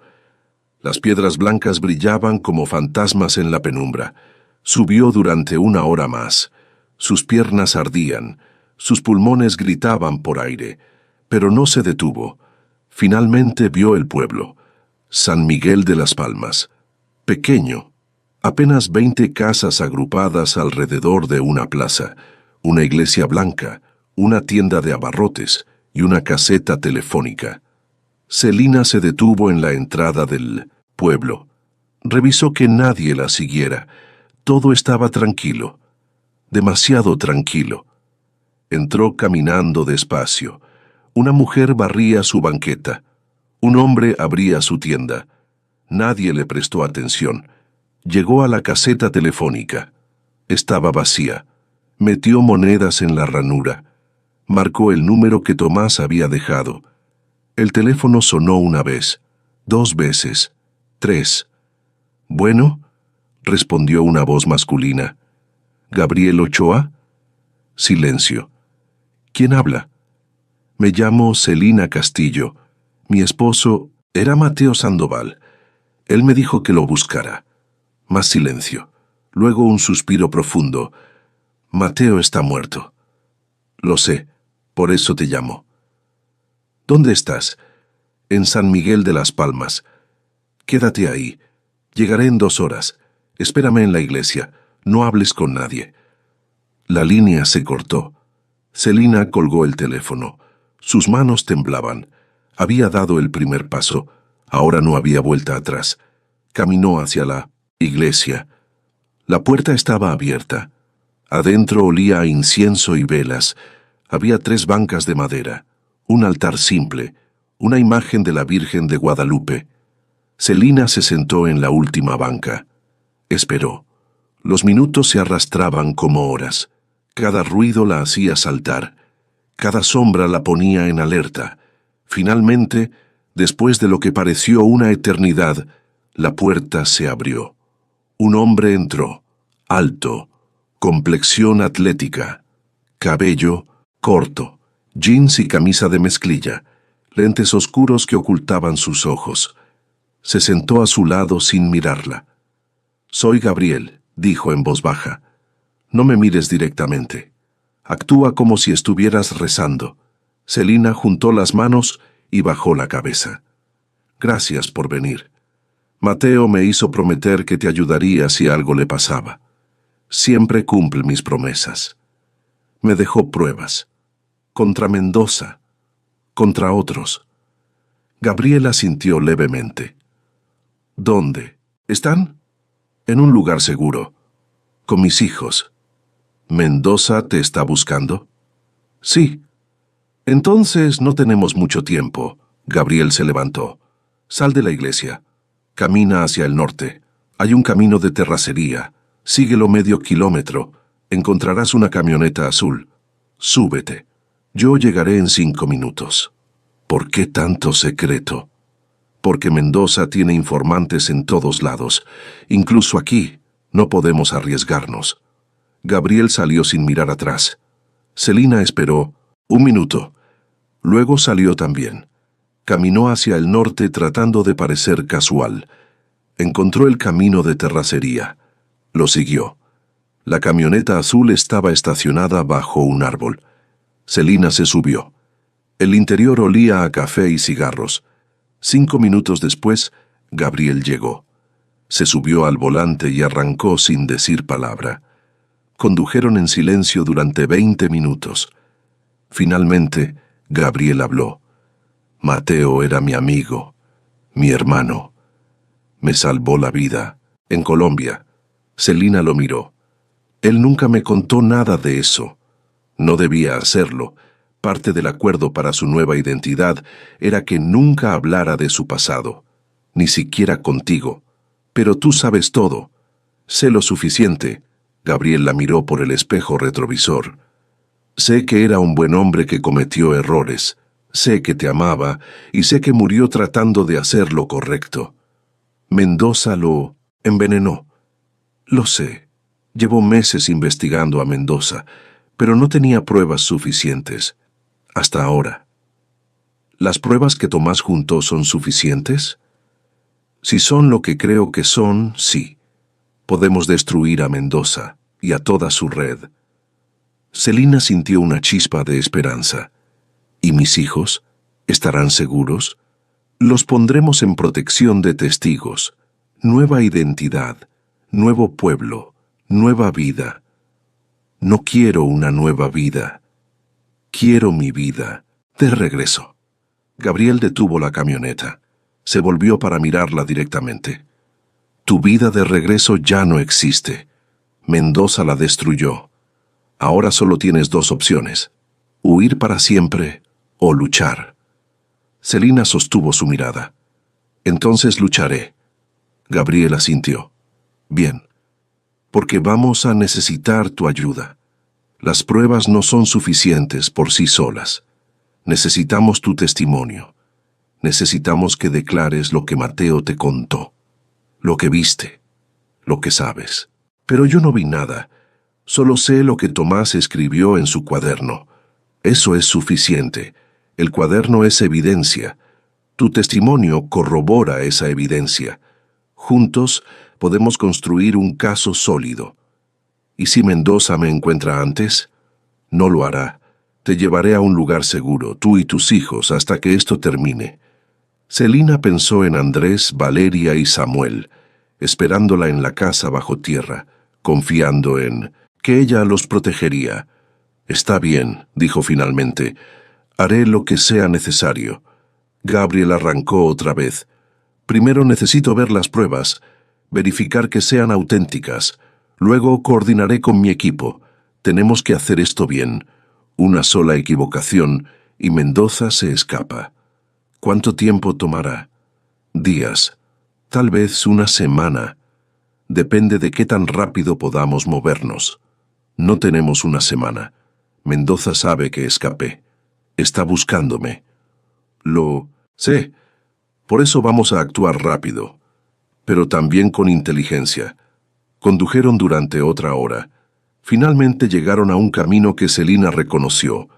Las piedras blancas brillaban como fantasmas en la penumbra. Subió durante 1 hora más. Sus piernas ardían, sus pulmones gritaban por aire, pero no se detuvo. Finalmente vio el pueblo, San Miguel de las Palmas. Pequeño, apenas 20 casas agrupadas alrededor de una plaza, una iglesia blanca, una tienda de abarrotes y una caseta telefónica. Celina se detuvo en la entrada del pueblo. Revisó que nadie la siguiera. Todo estaba tranquilo, demasiado tranquilo. Entró caminando despacio. Una mujer barría su banqueta. Un hombre abría su tienda. Nadie le prestó atención. Llegó a la caseta telefónica. Estaba vacía. Metió monedas en la ranura. Marcó el número que Tomás había dejado. El teléfono sonó 1 vez, 2 veces, 3. «Bueno», respondió una voz masculina. «¿Gabriel Ochoa?» Silencio. «¿Quién habla?» «Me llamo Celina Castillo. Mi esposo era Mateo Sandoval. Él me dijo que lo buscara». Más silencio. Luego un suspiro profundo. «Mateo está muerto». «Lo sé, por eso te llamo». «¿Dónde estás?» «En San Miguel de las Palmas». «Quédate ahí. Llegaré en 2 horas. Espérame en la iglesia. No hables con nadie». La línea se cortó. Celina colgó el teléfono. Sus manos temblaban. Había dado el primer paso. Ahora no había vuelta atrás. Caminó hacia la iglesia. La puerta estaba abierta. Adentro olía a incienso y velas. Había 3 bancas de madera, un altar simple, una imagen de la Virgen de Guadalupe. Celina se sentó en la última banca. Esperó. Los minutos se arrastraban como horas. Cada ruido la hacía saltar. Cada sombra la ponía en alerta. Finalmente, después de lo que pareció una eternidad, la puerta se abrió. Un hombre entró, alto, complexión atlética, cabello corto, jeans y camisa de mezclilla, lentes oscuros que ocultaban sus ojos. Se sentó a su lado sin mirarla. «Soy Gabriel», dijo en voz baja. «No me mires directamente. Actúa como si estuvieras rezando». Celina juntó las manos y bajó la cabeza. «Gracias por venir. Mateo me hizo prometer que te ayudaría si algo le pasaba. Siempre cumple mis promesas. Me dejó pruebas. Contra Mendoza. Contra otros». Gabriela sintió levemente. «¿Dónde? ¿Están?» «En un lugar seguro. Con mis hijos». «¿Mendoza te está buscando?» «Sí». «Entonces no tenemos mucho tiempo». Gabriel se levantó. «Sal de la iglesia. Camina hacia el norte. Hay un camino de terracería. Síguelo medio kilómetro. Encontrarás una camioneta azul. Súbete. Yo llegaré en 5 minutos». ¿Por qué tanto secreto? Porque Mendoza tiene informantes en todos lados. Incluso aquí. No podemos arriesgarnos. Gabriel salió sin mirar atrás. Celina esperó 1 minuto. Luego salió también. Caminó hacia el norte tratando de parecer casual. Encontró el camino de terracería. Lo siguió. La camioneta azul estaba estacionada bajo un árbol. Celina se subió. El interior olía a café y cigarros. 5 minutos después, Gabriel llegó. Se subió al volante y arrancó sin decir palabra. Condujeron en silencio durante 20 minutos. Finalmente, Gabriel habló. «Mateo era mi amigo, mi hermano. Me salvó la vida, en Colombia». Celina lo miró. «Él nunca me contó nada de eso. No debía hacerlo. Parte del acuerdo para su nueva identidad era que nunca hablara de su pasado, ni siquiera contigo. Pero tú sabes todo. Sé lo suficiente». Gabriel la miró por el espejo retrovisor. «Sé que era un buen hombre que cometió errores. Sé que te amaba y sé que murió tratando de hacer lo correcto. Mendoza lo envenenó. Lo sé. Llevó meses investigando a Mendoza, pero no tenía pruebas suficientes. Hasta ahora. ¿Las pruebas que Tomás juntó son suficientes? Si son lo que creo que son, sí. Podemos destruir a Mendoza y a toda su red. Celina sintió una chispa de esperanza. ¿Y mis hijos? ¿Estarán seguros? Los pondremos en protección de testigos. Nueva identidad, nuevo pueblo, nueva vida. No quiero una nueva vida. Quiero mi vida de regreso. Gabriel detuvo la camioneta. Se volvió para mirarla directamente. Tu vida de regreso ya no existe. Mendoza la destruyó. Ahora solo tienes dos opciones: huir para siempre o luchar. Celina sostuvo su mirada. Entonces lucharé. Gabriel asintió. Bien, porque vamos a necesitar tu ayuda. Las pruebas no son suficientes por sí solas. Necesitamos tu testimonio. Necesitamos que declares lo que Mateo te contó, lo que viste, lo que sabes. Pero yo no vi nada. Solo sé lo que Tomás escribió en su cuaderno. Eso es suficiente. El cuaderno es evidencia. Tu testimonio corrobora esa evidencia. Juntos podemos construir un caso sólido. ¿Y si Mendoza me encuentra antes? No lo hará. Te llevaré a un lugar seguro, tú y tus hijos, hasta que esto termine. Celina pensó en Andrés, Valeria y Samuel, esperándola en la casa bajo tierra, confiando en que ella los protegería. Está bien, dijo finalmente. Haré lo que sea necesario. Gabriel arrancó otra vez. Primero necesito ver las pruebas, verificar que sean auténticas. Luego coordinaré con mi equipo. Tenemos que hacer esto bien. Una sola equivocación y Mendoza se escapa. ¿Cuánto tiempo tomará? Días. Tal vez una semana. Depende de qué tan rápido podamos movernos. No tenemos una semana. Mendoza sabe que escapé. Está buscándome. Lo sé. Por eso vamos a actuar rápido. Pero también con inteligencia. Condujeron durante otra hora. Finalmente llegaron a un camino que Celina reconoció.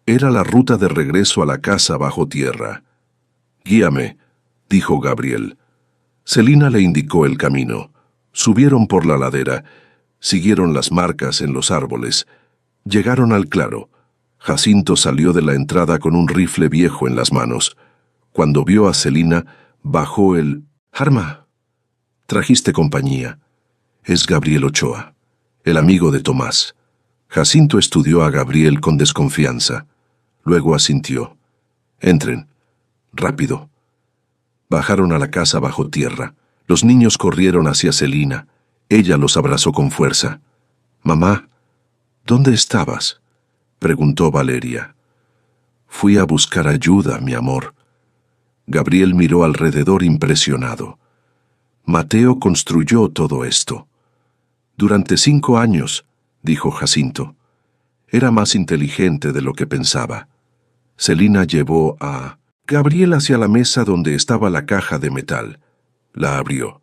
Era la ruta de regreso a la casa bajo tierra. «Guíame», dijo Gabriel. Celina le indicó el camino. Subieron por la ladera, siguieron las marcas en los árboles. Llegaron al claro. Jacinto salió de la entrada con un rifle viejo en las manos. Cuando vio a Celina, bajó el arma. «Trajiste compañía». Es Gabriel Ochoa, el amigo de Tomás. Jacinto estudió a Gabriel con desconfianza. Luego asintió. «Entren. Rápido». Bajaron a la casa bajo tierra. Los niños corrieron hacia Celina. Ella los abrazó con fuerza. «Mamá, ¿dónde estabas?», preguntó Valeria. «Fui a buscar ayuda, mi amor». Gabriel miró alrededor impresionado. «Mateo construyó todo esto». «Durante 5 años», dijo Jacinto. Era más inteligente de lo que pensaba. Celina llevó a Gabriel hacia la mesa donde estaba la caja de metal. La abrió.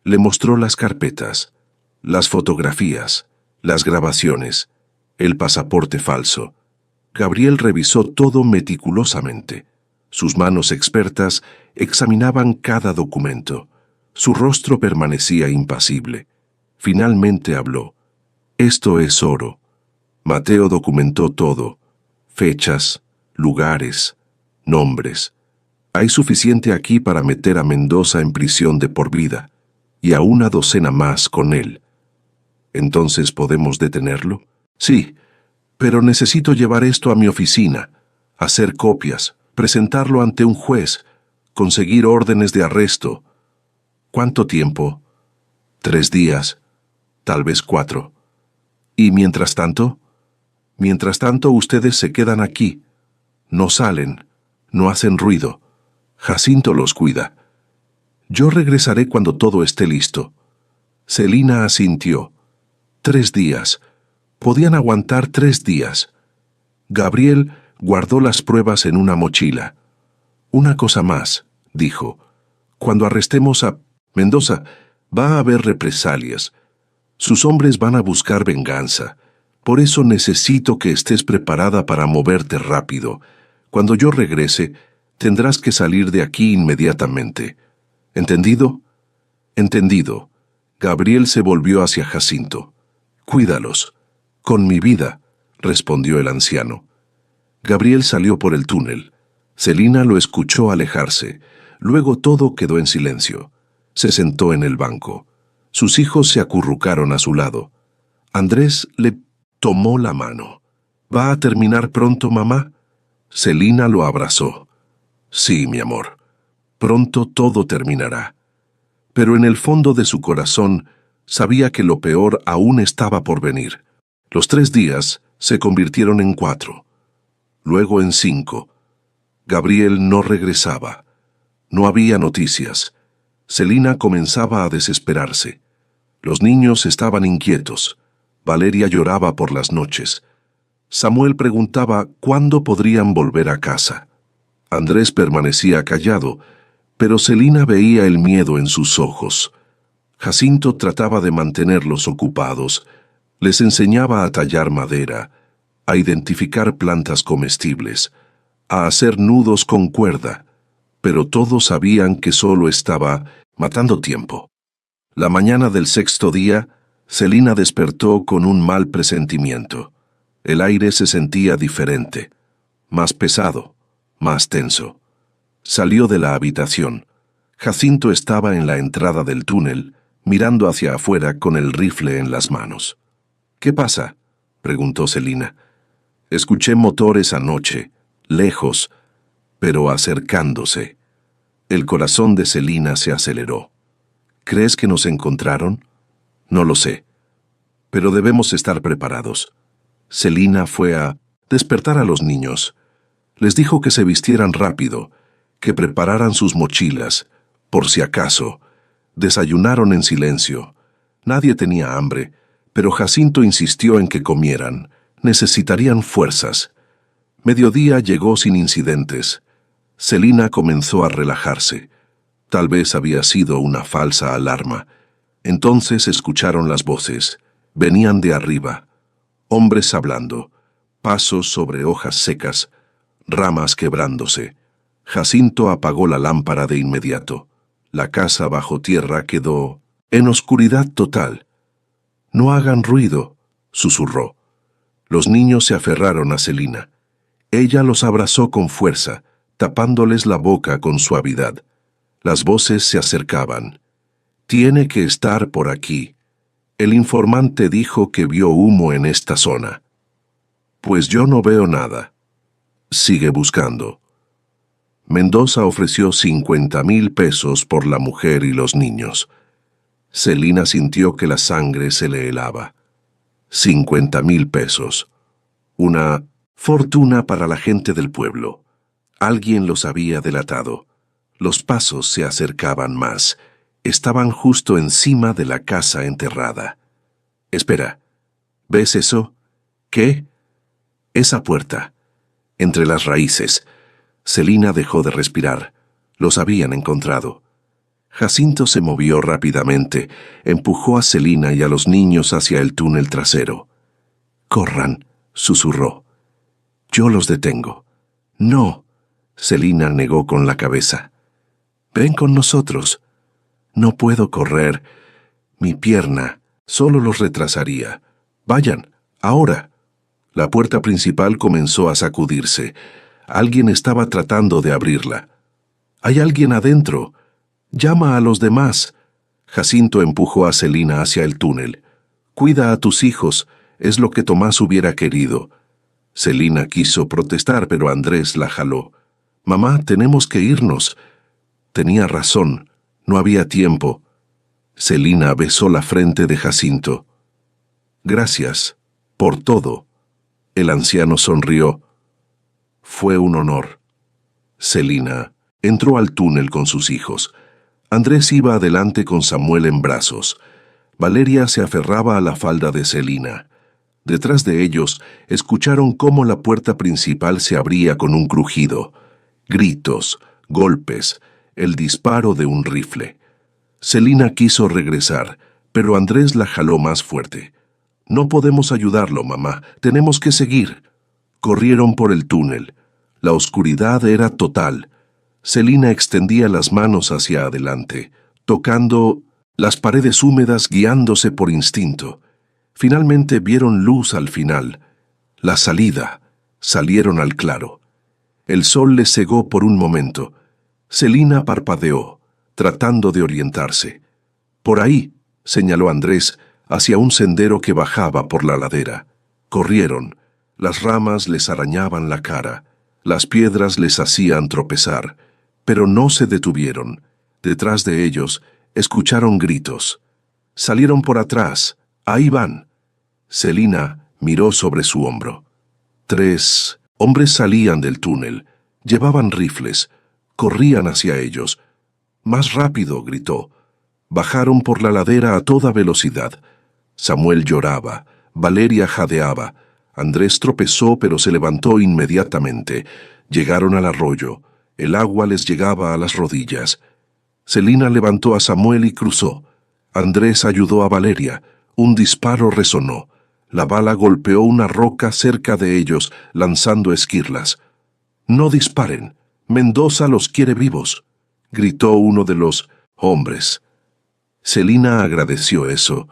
Le mostró las carpetas, las fotografías, las grabaciones, el pasaporte falso. Gabriel revisó todo meticulosamente. Sus manos expertas examinaban cada documento. Su rostro permanecía impasible. Finalmente habló. «Esto es oro». Mateo documentó todo. Fechas, lugares, nombres. Hay suficiente aquí para meter a Mendoza en prisión de por vida, y a una docena más con él. ¿Entonces podemos detenerlo? Sí, pero necesito llevar esto a mi oficina, hacer copias, presentarlo ante un juez, conseguir órdenes de arresto. ¿Cuánto tiempo? 3 días, tal vez 4. ¿Y mientras tanto? Mientras tanto ustedes se quedan aquí. No salen, no hacen ruido. Jacinto los cuida. Yo regresaré cuando todo esté listo. Celina asintió. 3 días. Podían aguantar 3 días. Gabriel guardó las pruebas en una mochila. Una cosa más, dijo. Cuando arrestemos a Mendoza, va a haber represalias. Sus hombres van a buscar venganza. Por eso necesito que estés preparada para moverte rápido. Cuando yo regrese, tendrás que salir de aquí inmediatamente. ¿Entendido? Entendido. Gabriel se volvió hacia Jacinto. Cuídalos. Con mi vida, respondió el anciano. Gabriel salió por el túnel. Celina lo escuchó alejarse. Luego todo quedó en silencio. Se sentó en el banco. Sus hijos se acurrucaron a su lado. Andrés le tomó la mano. ¿Va a terminar pronto, mamá? Celina lo abrazó. Sí, mi amor. Pronto todo terminará. Pero en el fondo de su corazón sabía que lo peor aún estaba por venir. Los 3 días se convirtieron en 4, luego en 5. Gabriel no regresaba. No había noticias. Celina comenzaba a desesperarse. Los niños estaban inquietos. Valeria lloraba por las noches. Samuel preguntaba cuándo podrían volver a casa. Andrés permanecía callado, pero Celina veía el miedo en sus ojos. Jacinto trataba de mantenerlos ocupados. Les enseñaba a tallar madera, a identificar plantas comestibles, a hacer nudos con cuerda, pero todos sabían que solo estaba matando tiempo. La mañana del 6.º día, Celina despertó con un mal presentimiento. El aire se sentía diferente, más pesado, más tenso. Salió de la habitación. Jacinto estaba en la entrada del túnel, mirando hacia afuera con el rifle en las manos. «¿Qué pasa?», preguntó Celina. «Escuché motores anoche, lejos, pero acercándose». El corazón de Celina se aceleró. «¿Crees que nos encontraron?». «No lo sé, pero debemos estar preparados». Celina fue a despertar a los niños. Les dijo que se vistieran rápido, que prepararan sus mochilas, por si acaso. Desayunaron en silencio. Nadie tenía hambre, pero Jacinto insistió en que comieran. Necesitarían fuerzas. Mediodía llegó sin incidentes. Celina comenzó a relajarse. Tal vez había sido una falsa alarma. Entonces escucharon las voces. Venían de arriba. Hombres hablando. Pasos sobre hojas secas. Ramas quebrándose. Jacinto apagó la lámpara de inmediato. La casa bajo tierra quedó en oscuridad total. «No hagan ruido», susurró. Los niños se aferraron a Celina. Ella los abrazó con fuerza, tapándoles la boca con suavidad. Las voces se acercaban. «Tiene que estar por aquí. El informante dijo que vio humo en esta zona». «Pues yo no veo nada». «Sigue buscando». Mendoza ofreció 50,000 pesos por la mujer y los niños. Celina sintió que la sangre se le helaba. 50,000 pesos. Una fortuna para la gente del pueblo. Alguien los había delatado. Los pasos se acercaban más. Estaban justo encima de la casa enterrada. «Espera, ¿ves eso? ¿Qué?» «Esa puerta. Entre las raíces». Celina dejó de respirar. Los habían encontrado. Jacinto se movió rápidamente, empujó a Celina y a los niños hacia el túnel trasero. «Corran», susurró. «Yo los detengo». «No», Celina negó con la cabeza. «Ven con nosotros». «No puedo correr. Mi pierna solo los retrasaría. Vayan, ahora». La puerta principal comenzó a sacudirse. Alguien estaba tratando de abrirla. «Hay alguien adentro. Llama a los demás». Jacinto empujó a Celina hacia el túnel. «Cuida a tus hijos, es lo que Tomás hubiera querido». Celina quiso protestar, pero Andrés la jaló. «Mamá, tenemos que irnos». Tenía razón, no había tiempo. Celina besó la frente de Jacinto. «Gracias, por todo». El anciano sonrió. «Fue un honor». Celina entró al túnel con sus hijos. Andrés iba adelante con Samuel en brazos. Valeria se aferraba a la falda de Celina. Detrás de ellos escucharon cómo la puerta principal se abría con un crujido. Gritos, golpes, el disparo de un rifle. Celina quiso regresar, pero Andrés la jaló más fuerte. «No podemos ayudarlo, mamá. Tenemos que seguir». Corrieron por el túnel. La oscuridad era total. Celina extendía las manos hacia adelante, tocando las paredes húmedas, guiándose por instinto. Finalmente vieron luz al final. La salida. Salieron al claro. El sol les cegó por un momento. Celina parpadeó, tratando de orientarse. «Por ahí», señaló Andrés, hacia un sendero que bajaba por la ladera. Corrieron. Las ramas les arañaban la cara. Las piedras les hacían tropezar. Pero no se detuvieron. Detrás de ellos, escucharon gritos. Salieron por atrás. «Ahí van». Celina miró sobre su hombro. 3 hombres salían del túnel. Llevaban rifles. Corrían hacia ellos. «Más rápido», gritó. Bajaron por la ladera a toda velocidad. Samuel lloraba. Valeria jadeaba. Andrés tropezó, pero se levantó inmediatamente. Llegaron al arroyo. El agua les llegaba a las rodillas. Celina levantó a Samuel y cruzó. Andrés ayudó a Valeria. Un disparo resonó. La bala golpeó una roca cerca de ellos, lanzando esquirlas. «No disparen. Mendoza los quiere vivos», gritó uno de los hombres. Celina agradeció eso.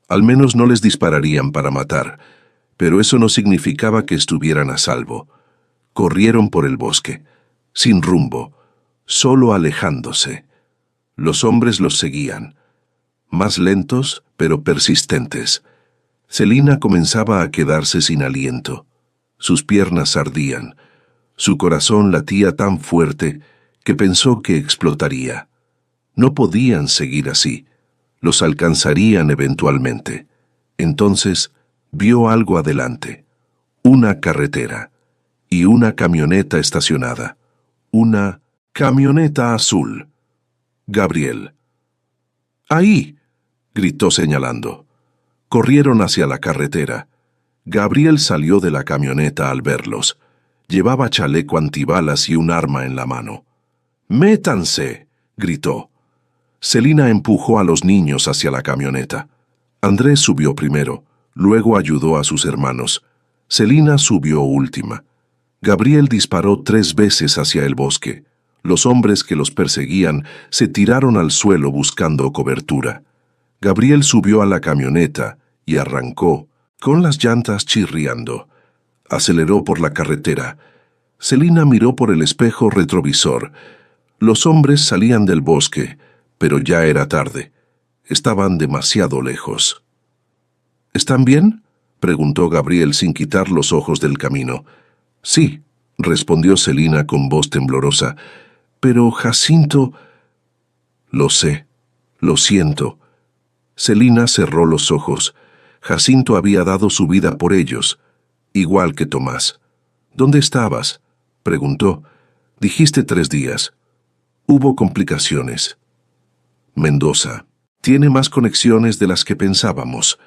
Al menos no les dispararían para matar, pero eso no significaba que estuvieran a salvo. Corrieron por el bosque, sin rumbo, solo alejándose. Los hombres los seguían, más lentos pero persistentes. Celina comenzaba a quedarse sin aliento. Sus piernas ardían. Su corazón latía tan fuerte que pensó que explotaría. No podían seguir así. Los alcanzarían eventualmente. Entonces vio algo adelante. Una carretera y una camioneta estacionada. Una camioneta azul. Gabriel. «¡Ahí!», gritó señalando. Corrieron hacia la carretera. Gabriel salió de la camioneta al verlos. Llevaba chaleco antibalas y un arma en la mano. «¡Métanse!», gritó. Celina empujó a los niños hacia la camioneta. Andrés subió primero, luego ayudó a sus hermanos. Celina subió última. Gabriel disparó 3 veces hacia el bosque. Los hombres que los perseguían se tiraron al suelo buscando cobertura. Gabriel subió a la camioneta y arrancó, con las llantas chirriando. Aceleró por la carretera. Celina miró por el espejo retrovisor. Los hombres salían del bosque, pero ya era tarde. Estaban demasiado lejos. «¿Están bien?», preguntó Gabriel sin quitar los ojos del camino. «Sí», respondió Celina con voz temblorosa. «Pero Jacinto...». «Lo sé, lo siento». Celina cerró los ojos. Jacinto había dado su vida por ellos, igual que Tomás. «¿Dónde estabas?», preguntó. «Dijiste 3 días. Hubo complicaciones». «Mendoza. Tiene más conexiones de las que pensábamos.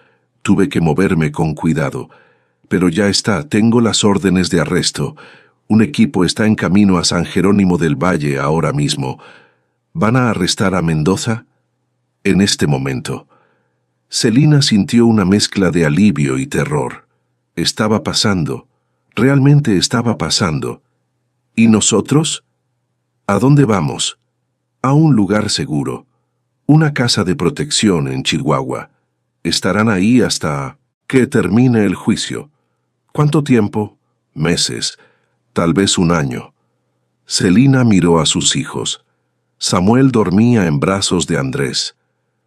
Tuve que moverme con cuidado. Pero ya está, tengo las órdenes de arresto. Un equipo está en camino a San Jerónimo del Valle ahora mismo. ¿Van a arrestar a Mendoza?». En este momento, Celina sintió una mezcla de alivio y terror. Estaba pasando. Realmente estaba pasando. ¿Y nosotros? ¿A dónde vamos? A un lugar seguro. Una casa de protección en Chihuahua. Estarán ahí hasta que termine el juicio. ¿Cuánto tiempo? Meses. Tal vez 1 año. Celina miró a sus hijos. Samuel dormía en brazos de Andrés.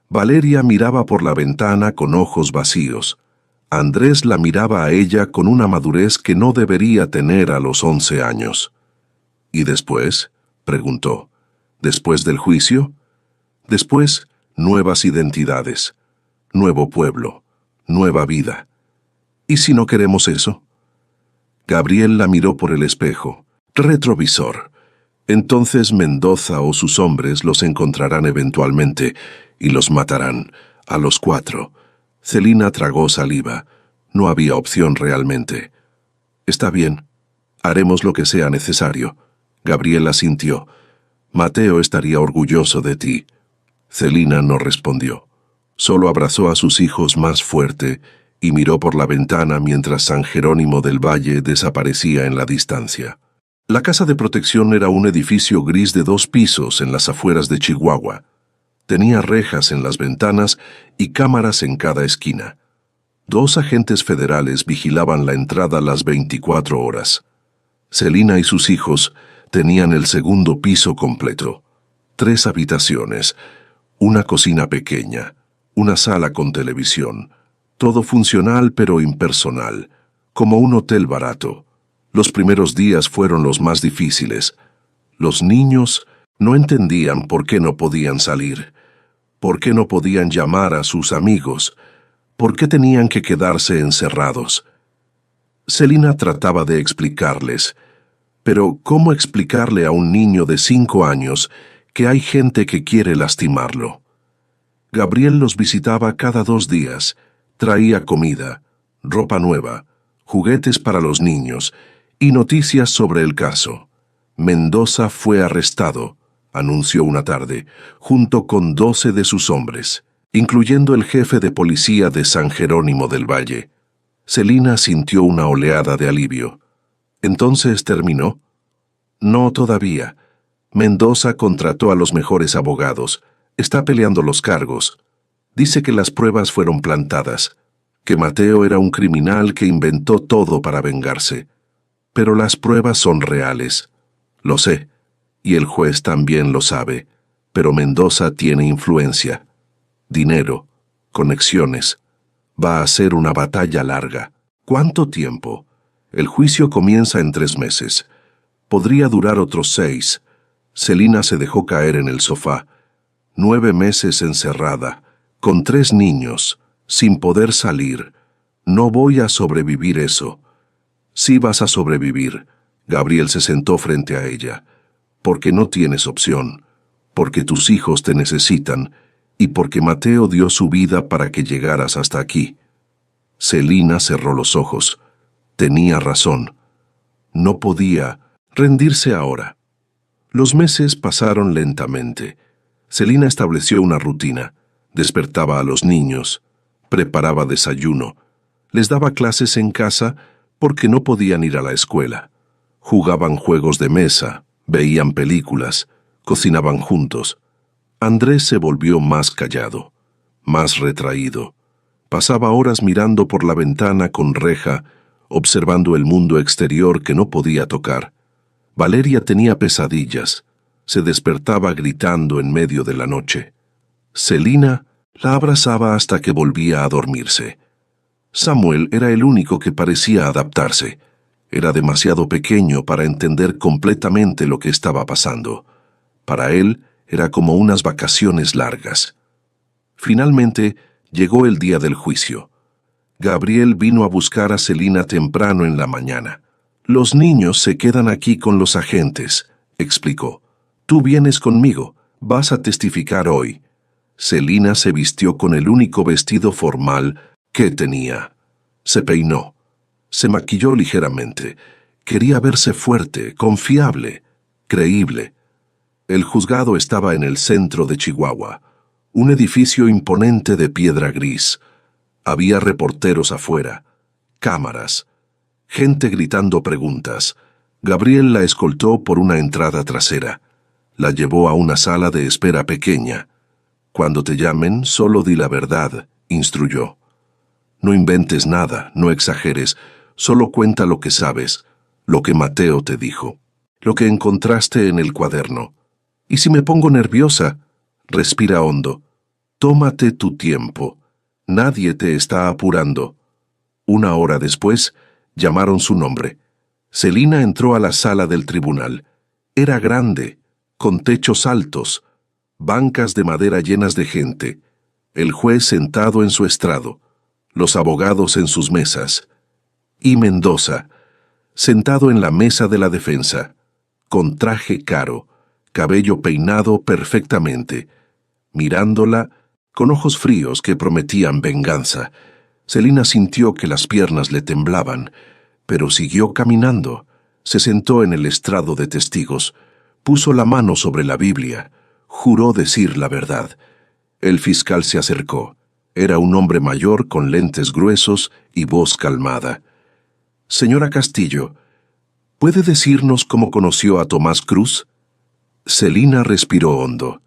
Valeria miraba por la ventana con ojos vacíos. Andrés la miraba a ella con una madurez que no debería tener a los 11 años. «¿Y después?», preguntó. «¿Después del juicio?». «Después, nuevas identidades, nuevo pueblo, nueva vida. ¿Y si no queremos eso?». Gabriel la miró por el espejo, retrovisor. Entonces Mendoza o sus hombres los encontrarán eventualmente y los matarán, a los 4. Celina tragó saliva. No había opción realmente. «Está bien. Haremos lo que sea necesario». Gabriel asintió. «Mateo estaría orgulloso de ti». Celina no respondió. Solo abrazó a sus hijos más fuerte y miró por la ventana mientras San Jerónimo del Valle desaparecía en la distancia. La casa de protección era un edificio gris de 2 pisos en las afueras de Chihuahua. Tenía rejas en las ventanas y cámaras en cada esquina. 2 agentes federales vigilaban la entrada las 24 horas. Celina y sus hijos tenían el segundo piso completo. 3 habitaciones, una cocina pequeña, una sala con televisión. Todo funcional pero impersonal, como un hotel barato. Los primeros días fueron los más difíciles. Los niños no entendían por qué no podían salir, por qué no podían llamar a sus amigos, por qué tenían que quedarse encerrados. Celina trataba de explicarles, pero ¿cómo explicarle a un niño de 5 años que hay gente que quiere lastimarlo? Gabriel los visitaba cada 2 días, traía comida, ropa nueva, juguetes para los niños y noticias sobre el caso. Mendoza fue arrestado, anunció una tarde, junto con 12 de sus hombres, incluyendo el jefe de policía de San Jerónimo del Valle. Celina sintió una oleada de alivio. ¿Entonces terminó? No todavía. Mendoza contrató a los mejores abogados. Está peleando los cargos. Dice que las pruebas fueron plantadas, que Mateo era un criminal que inventó todo para vengarse. Pero las pruebas son reales. Lo sé, y el juez también lo sabe, pero Mendoza tiene influencia, dinero, conexiones. Va a ser una batalla larga. ¿Cuánto tiempo? El juicio comienza en 3 meses. Podría durar otros 6. Celina se dejó caer en el sofá. 9 meses encerrada, con 3 niños, sin poder salir. No voy a sobrevivir eso. Sí vas a sobrevivir. Gabriel se sentó frente a ella. Porque no tienes opción. Porque tus hijos te necesitan. Y porque Mateo dio su vida para que llegaras hasta aquí. Celina cerró los ojos. Tenía razón. No podía rendirse ahora. Los meses pasaron lentamente. Celina estableció una rutina. Despertaba a los niños. Preparaba desayuno. Les daba clases en casa porque no podían ir a la escuela. Jugaban juegos de mesa, veían películas, cocinaban juntos. Andrés se volvió más callado, más retraído. Pasaba horas mirando por la ventana con reja, observando el mundo exterior que no podía tocar. Valeria tenía pesadillas. Se despertaba gritando en medio de la noche. Celina la abrazaba hasta que volvía a dormirse. Samuel era el único que parecía adaptarse. Era demasiado pequeño para entender completamente lo que estaba pasando. Para él era como unas vacaciones largas. Finalmente llegó el día del juicio. Gabriel vino a buscar a Celina temprano en la mañana. Los niños se quedan aquí con los agentes, explicó. Tú vienes conmigo, vas a testificar hoy. Celina se vistió con el único vestido formal que tenía. Se peinó. Se maquilló ligeramente. Quería verse fuerte, confiable, creíble. El juzgado estaba en el centro de Chihuahua, un edificio imponente de piedra gris. Había reporteros afuera, cámaras, gente gritando preguntas. Gabriel la escoltó por una entrada trasera. La llevó a una sala de espera pequeña. Cuando te llamen, solo di la verdad, instruyó. No inventes nada, no exageres, solo cuenta lo que sabes, lo que Mateo te dijo, lo que encontraste en el cuaderno. Y si me pongo nerviosa, respira hondo. Tómate tu tiempo. Nadie te está apurando. 1 hora después, llamaron su nombre. Celina entró a la sala del tribunal. Era grande, con techos altos, bancas de madera llenas de gente, el juez sentado en su estrado, los abogados en sus mesas, y Mendoza, sentado en la mesa de la defensa, con traje caro, cabello peinado perfectamente, mirándola con ojos fríos que prometían venganza. Celina sintió que las piernas le temblaban, pero siguió caminando. Se sentó en el estrado de testigos, puso la mano sobre la Biblia, juró decir la verdad. El fiscal se acercó. Era un hombre mayor con lentes gruesos y voz calmada. Señora Castillo, ¿Puede decirnos cómo conoció a Tomás Cruz? Celina respiró hondo.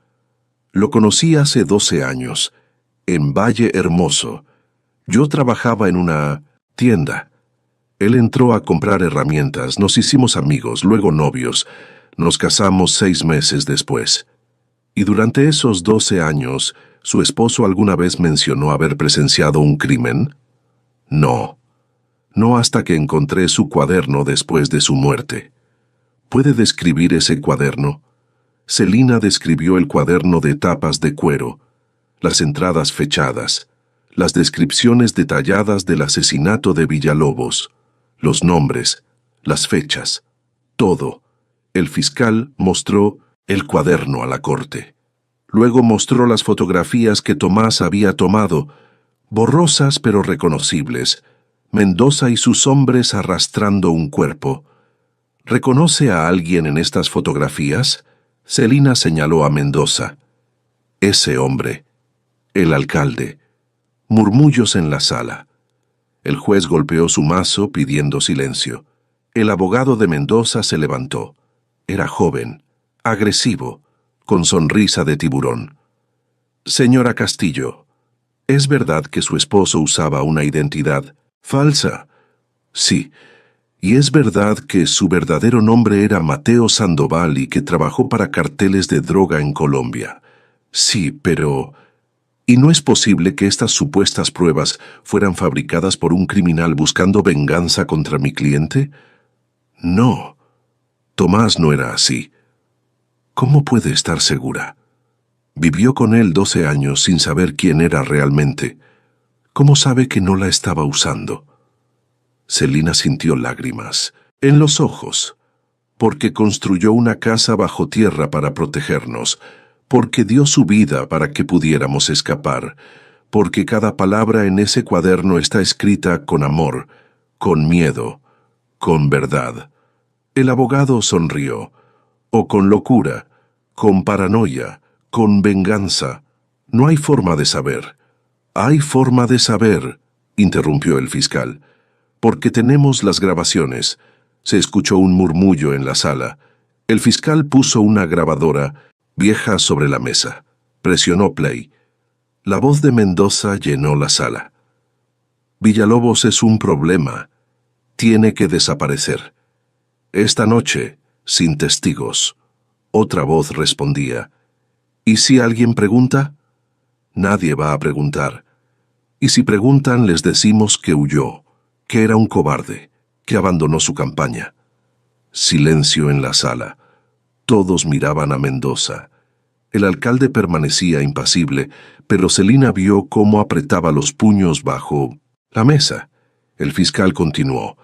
Lo conocí hace 12 años, en Valle Hermoso. Yo trabajaba en una tienda. Él entró a comprar herramientas, nos hicimos amigos, luego novios. Nos casamos 6 meses después. Y durante esos 12 años, ¿su esposo alguna vez mencionó haber presenciado un crimen? No. No hasta que encontré su cuaderno después de su muerte. ¿Puede describir ese cuaderno? Celina describió el cuaderno de tapas de cuero, las entradas fechadas, las descripciones detalladas del asesinato de Villalobos, los nombres, las fechas, todo. El fiscal mostró el cuaderno a la corte. Luego mostró las fotografías que Tomás había tomado, borrosas pero reconocibles, Mendoza y sus hombres arrastrando un cuerpo. ¿Reconoce a alguien en estas fotografías? Celina señaló a Mendoza. Ese hombre, el alcalde. Murmullos en la sala. El juez golpeó su mazo pidiendo silencio. El abogado de Mendoza se levantó. Era joven, agresivo, con sonrisa de tiburón. Señora Castillo, ¿es verdad que su esposo usaba una identidad falsa? Sí. ¿Y es verdad que su verdadero nombre era Mateo Sandoval y que trabajó para carteles de droga en Colombia? Sí, pero... ¿Y no es posible que estas supuestas pruebas fueran fabricadas por un criminal buscando venganza contra mi cliente? No. Tomás no era así. ¿Cómo puede estar segura? Vivió con él 12 años sin saber quién era realmente. ¿Cómo sabe que no la estaba usando? Celina sintió lágrimas en los ojos, porque construyó una casa bajo tierra para protegernos, porque dio su vida para que pudiéramos escapar, porque cada palabra en ese cuaderno está escrita con amor, con miedo, con verdad. El abogado sonrió, o con locura, con paranoia, con venganza. No hay forma de saber. Hay forma de saber, interrumpió el fiscal. Porque tenemos las grabaciones. Se escuchó un murmullo en la sala. El fiscal puso una grabadora vieja sobre la mesa. Presionó play. La voz de Mendoza llenó la sala. Villalobos es un problema. Tiene que desaparecer. Esta noche, sin testigos. Otra voz respondía. ¿Y si alguien pregunta? Nadie va a preguntar. Y si preguntan, les decimos que huyó, que era un cobarde, que abandonó su campaña. Silencio en la sala. Todos miraban a Mendoza. El alcalde permanecía impasible, pero Celina vio cómo apretaba los puños bajo la mesa. El fiscal continuó.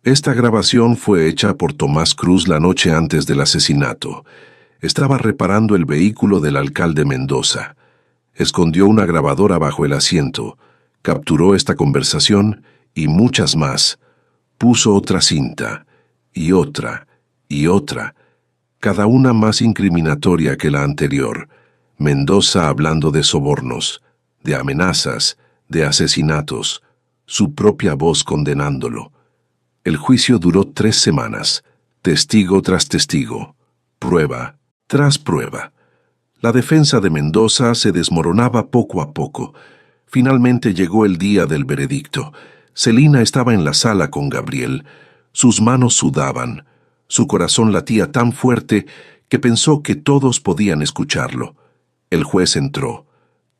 Esta grabación fue hecha por Tomás Cruz la noche antes del asesinato. Estaba reparando el vehículo del alcalde Mendoza. Escondió una grabadora bajo el asiento, capturó esta conversación y muchas más. Puso otra cinta, y otra, cada una más incriminatoria que la anterior. Mendoza hablando de sobornos, de amenazas, de asesinatos, su propia voz condenándolo. El juicio duró 3 semanas, testigo tras testigo, prueba tras prueba. La defensa de Mendoza se desmoronaba poco a poco. Finalmente llegó el día del veredicto. Celina estaba en la sala con Gabriel. Sus manos sudaban. Su corazón latía tan fuerte que pensó que todos podían escucharlo. El juez entró.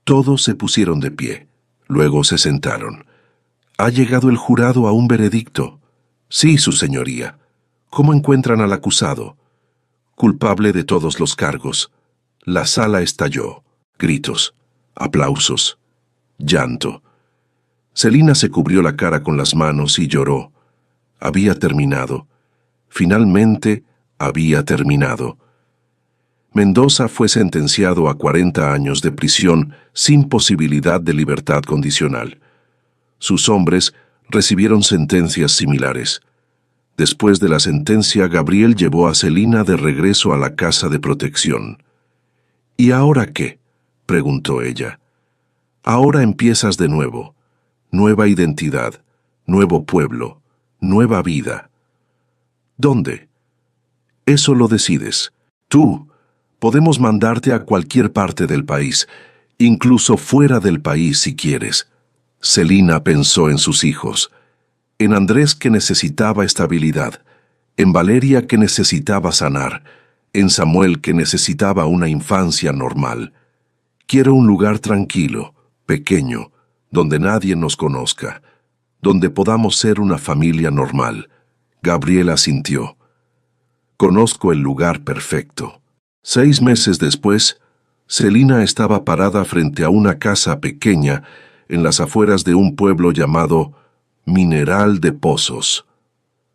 Todos se pusieron de pie. Luego se sentaron. ¿Ha llegado el jurado a un veredicto? Sí, su señoría. ¿Cómo encuentran al acusado? Culpable de todos los cargos. La sala estalló. Gritos, aplausos, llanto. Celina se cubrió la cara con las manos y lloró. Había terminado. Finalmente había terminado. Mendoza fue sentenciado a 40 años de prisión sin posibilidad de libertad condicional. Sus hombres recibieron sentencias similares. Después de la sentencia, Gabriel llevó a Celina de regreso a la casa de protección. ¿Y ahora qué?, preguntó ella. Ahora empiezas de nuevo. Nueva identidad, nuevo pueblo, nueva vida. ¿Dónde? Eso lo decides. Tú. Podemos mandarte a cualquier parte del país, incluso fuera del país si quieres. Celina pensó en sus hijos, en Andrés que necesitaba estabilidad, en Valeria que necesitaba sanar, en Samuel que necesitaba una infancia normal. Quiero un lugar tranquilo, pequeño, donde nadie nos conozca, donde podamos ser una familia normal. Gabriel asintió. Conozco el lugar perfecto. 6 meses después, Celina estaba parada frente a una casa pequeña en las afueras de un pueblo llamado Mineral de Pozos.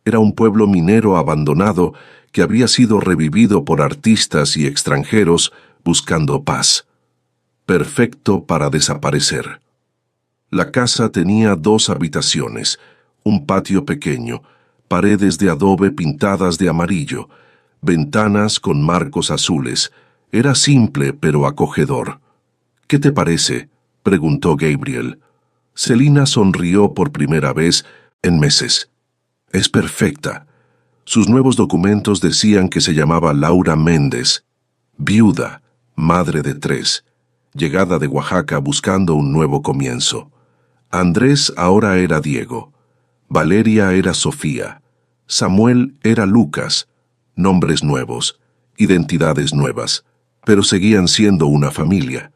Era un pueblo minero abandonado que había sido revivido por artistas y extranjeros buscando paz. Perfecto para desaparecer. La casa tenía 2 habitaciones, un patio pequeño, paredes de adobe pintadas de amarillo, ventanas con marcos azules. Era simple pero acogedor. ¿Qué te parece?, preguntó Gabriel. Celina sonrió por primera vez en meses. Es perfecta. Sus nuevos documentos decían que se llamaba Laura Méndez, viuda, madre de 3, llegada de Oaxaca buscando un nuevo comienzo. Andrés ahora era Diego, Valeria era Sofía, Samuel era Lucas, nombres nuevos, identidades nuevas, pero seguían siendo una familia.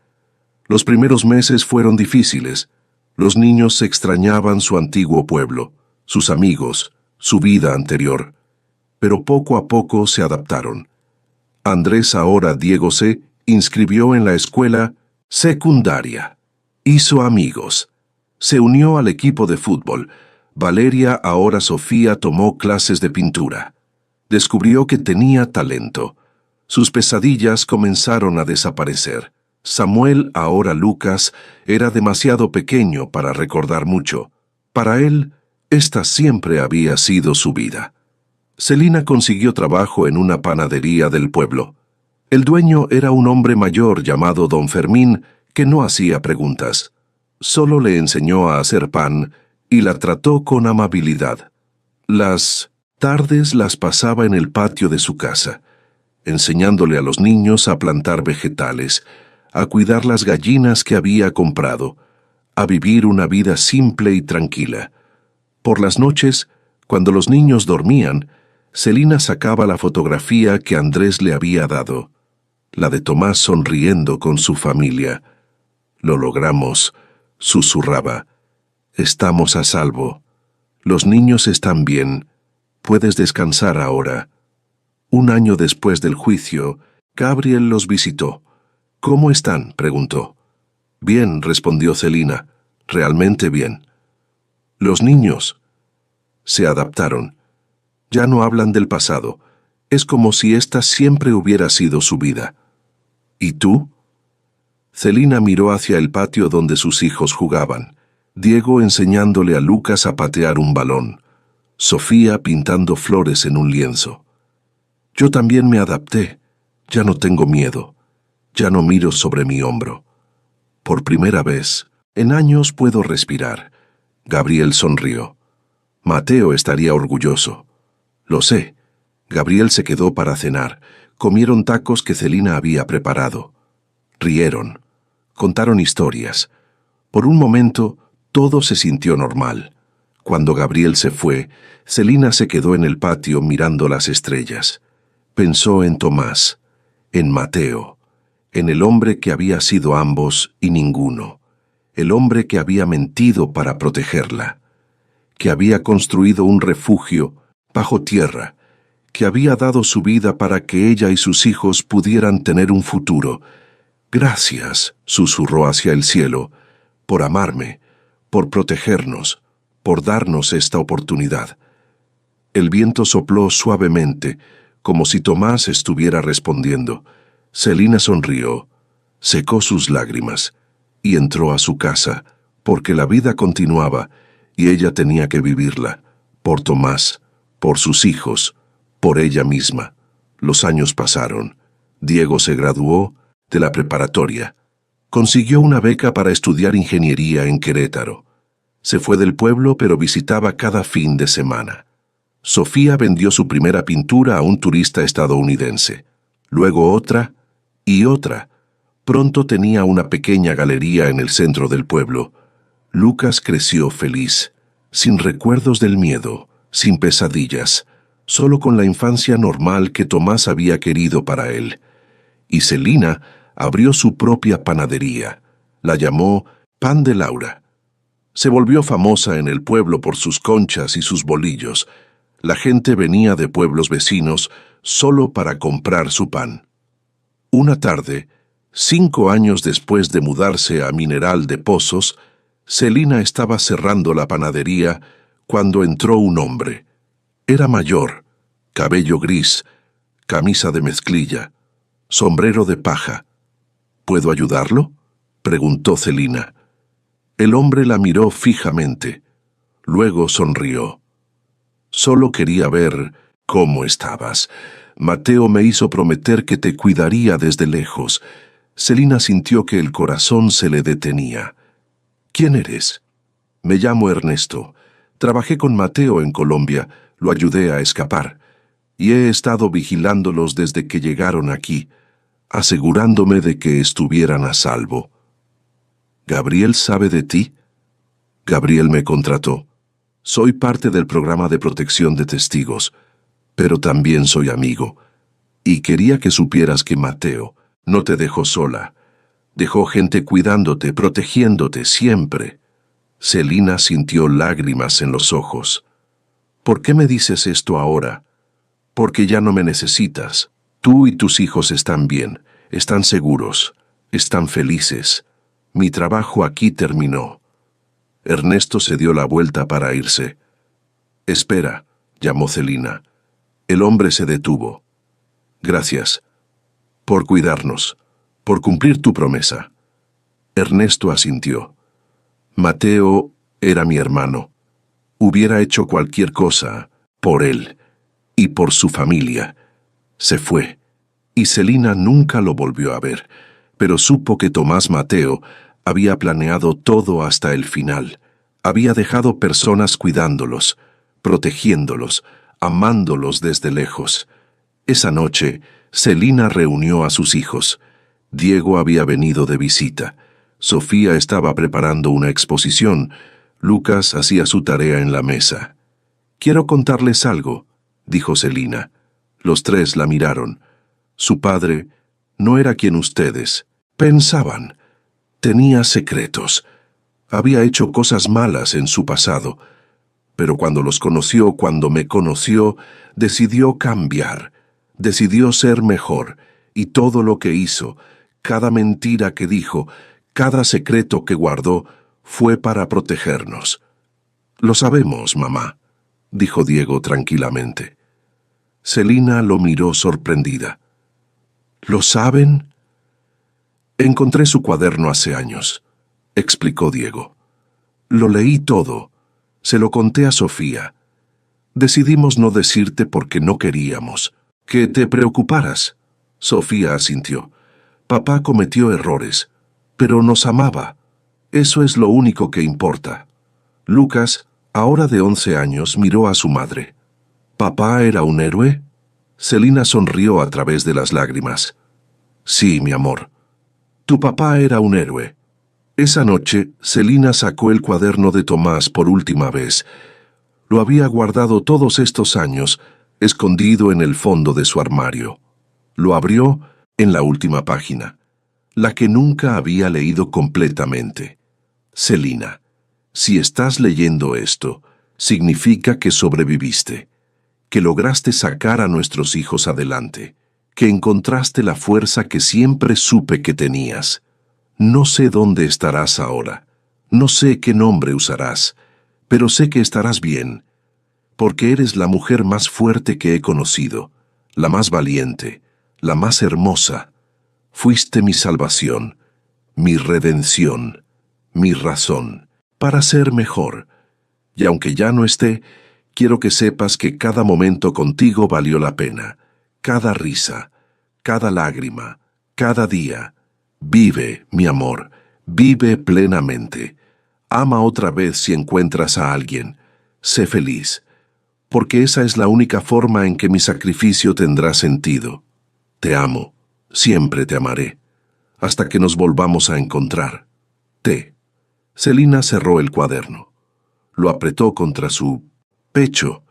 Los primeros meses fueron difíciles. Los niños extrañaban su antiguo pueblo, sus amigos, su vida anterior. Pero poco a poco se adaptaron. Andrés, ahora Diego, se inscribió en la escuela secundaria. Hizo amigos. Se unió al equipo de fútbol. Valeria, ahora Sofía, tomó clases de pintura. Descubrió que tenía talento. Sus pesadillas comenzaron a desaparecer. Samuel, ahora Lucas, era demasiado pequeño para recordar mucho. Para él, esta siempre había sido su vida. Celina consiguió trabajo en una panadería del pueblo. El dueño era un hombre mayor llamado Don Fermín que no hacía preguntas. Solo le enseñó a hacer pan y la trató con amabilidad. Las tardes las pasaba en el patio de su casa, enseñándole a los niños a plantar vegetales, a cuidar las gallinas que había comprado, a vivir una vida simple y tranquila. Por las noches, cuando los niños dormían, Celina sacaba la fotografía que Andrés le había dado, la de Tomás sonriendo con su familia. Lo logramos, susurraba. Estamos a salvo. Los niños están bien. Puedes descansar ahora. 1 año después del juicio, Gabriel los visitó. ¿Cómo están?, preguntó. Bien, respondió Celina. Realmente bien. Los niños se adaptaron. Ya no hablan del pasado. Es como si esta siempre hubiera sido su vida. ¿Y tú? Celina miró hacia el patio donde sus hijos jugaban. Diego enseñándole a Lucas a patear un balón. Sofía pintando flores en un lienzo. Yo también me adapté. Ya no tengo miedo. Ya no miro sobre mi hombro. Por primera vez, en años puedo respirar. Gabriel sonrió. Mateo estaría orgulloso. Lo sé. Gabriel se quedó para cenar. Comieron tacos que Celina había preparado. Rieron. Contaron historias. Por un momento, todo se sintió normal. Cuando Gabriel se fue, Celina se quedó en el patio mirando las estrellas. Pensó en Tomás, en Mateo, en el hombre que había sido ambos y ninguno, el hombre que había mentido para protegerla, que había construido un refugio bajo tierra, que había dado su vida para que ella y sus hijos pudieran tener un futuro. Gracias, susurró hacia el cielo, por amarme, por protegernos, por darnos esta oportunidad. El viento sopló suavemente, como si Tomás estuviera respondiendo. Celina sonrió, secó sus lágrimas y entró a su casa, porque la vida continuaba y ella tenía que vivirla, por Tomás, por sus hijos, por ella misma. Los años pasaron. Diego se graduó de la preparatoria. Consiguió una beca para estudiar ingeniería en Querétaro. Se fue del pueblo, pero visitaba cada fin de semana. Sofía vendió su primera pintura a un turista estadounidense, luego otra y otra. Pronto tenía una pequeña galería en el centro del pueblo. Lucas creció feliz, sin recuerdos del miedo, sin pesadillas, solo con la infancia normal que Tomás había querido para él. Y Celina abrió su propia panadería. La llamó Pan de Laura. Se volvió famosa en el pueblo por sus conchas y sus bolillos. La gente venía de pueblos vecinos solo para comprar su pan. Una tarde, 5 años después de mudarse a Mineral de Pozos, Celina estaba cerrando la panadería cuando entró un hombre. Era mayor, cabello gris, camisa de mezclilla, sombrero de paja. ¿Puedo ayudarlo?, preguntó Celina. El hombre la miró fijamente. Luego sonrió. Solo quería ver cómo estabas. Mateo me hizo prometer que te cuidaría desde lejos. Celina sintió que el corazón se le detenía. ¿Quién eres? Me llamo Ernesto. Trabajé con Mateo en Colombia, lo ayudé a escapar, y he estado vigilándolos desde que llegaron aquí, asegurándome de que estuvieran a salvo. ¿Gabriel sabe de ti? Gabriel me contrató. Soy parte del programa de protección de testigos, pero también soy amigo, y quería que supieras que Mateo no te dejó sola. Dejó gente cuidándote, protegiéndote siempre. Celina sintió lágrimas en los ojos. ¿Por qué me dices esto ahora? Porque ya no me necesitas. Tú y tus hijos están bien, están seguros, están felices. Mi trabajo aquí terminó. Ernesto se dio la vuelta para irse. Espera, llamó Celina. El hombre se detuvo. Gracias. Por cuidarnos, por cumplir tu promesa. Ernesto asintió. Mateo era mi hermano. Hubiera hecho cualquier cosa por él y por su familia. Se fue, y Celina nunca lo volvió a ver, pero supo que Tomás Mateo había planeado todo hasta el final. Había dejado personas cuidándolos, protegiéndolos, amándolos desde lejos. Esa noche, Celina reunió a sus hijos. Diego había venido de visita. Sofía estaba preparando una exposición. Lucas hacía su tarea en la mesa. «Quiero contarles algo», dijo Celina. Los tres la miraron. Su padre no era quien ustedes pensaban. Tenía secretos. Había hecho cosas malas en su pasado. Pero cuando los conoció, cuando me conoció, decidió cambiar. Decidió ser mejor. Y todo lo que hizo, cada mentira que dijo, cada secreto que guardó, fue para protegernos. Lo sabemos, mamá, dijo Diego tranquilamente. Celina lo miró sorprendida. ¿Lo saben? Encontré su cuaderno hace años, explicó Diego. Lo leí todo. Se lo conté a Sofía. Decidimos no decirte porque no queríamos que te preocuparas. Sofía asintió. Papá cometió errores, pero nos amaba. Eso es lo único que importa. Lucas, ahora de 11 años, miró a su madre. ¿Papá era un héroe? Celina sonrió a través de las lágrimas. Sí, mi amor. Tu papá era un héroe. Esa noche, Celina sacó el cuaderno de Tomás por última vez. Lo había guardado todos estos años, escondido en el fondo de su armario. Lo abrió en la última página, la que nunca había leído completamente. Celina, si estás leyendo esto, significa que sobreviviste, que lograste sacar a nuestros hijos adelante, que encontraste la fuerza que siempre supe que tenías. No sé dónde estarás ahora, no sé qué nombre usarás, pero sé que estarás bien, porque eres la mujer más fuerte que he conocido, la más valiente, la más hermosa. Fuiste mi salvación, mi redención, mi razón, para ser mejor. Y aunque ya no esté, quiero que sepas que cada momento contigo valió la pena, cada risa, cada lágrima, cada día. Vive, mi amor, vive plenamente. Ama otra vez si encuentras a alguien. Sé feliz. porque esa es la única forma en que mi sacrificio tendrá sentido. Te amo, siempre te amaré, hasta que nos volvamos a encontrar. T. Celina cerró el cuaderno. Lo apretó contra su pecho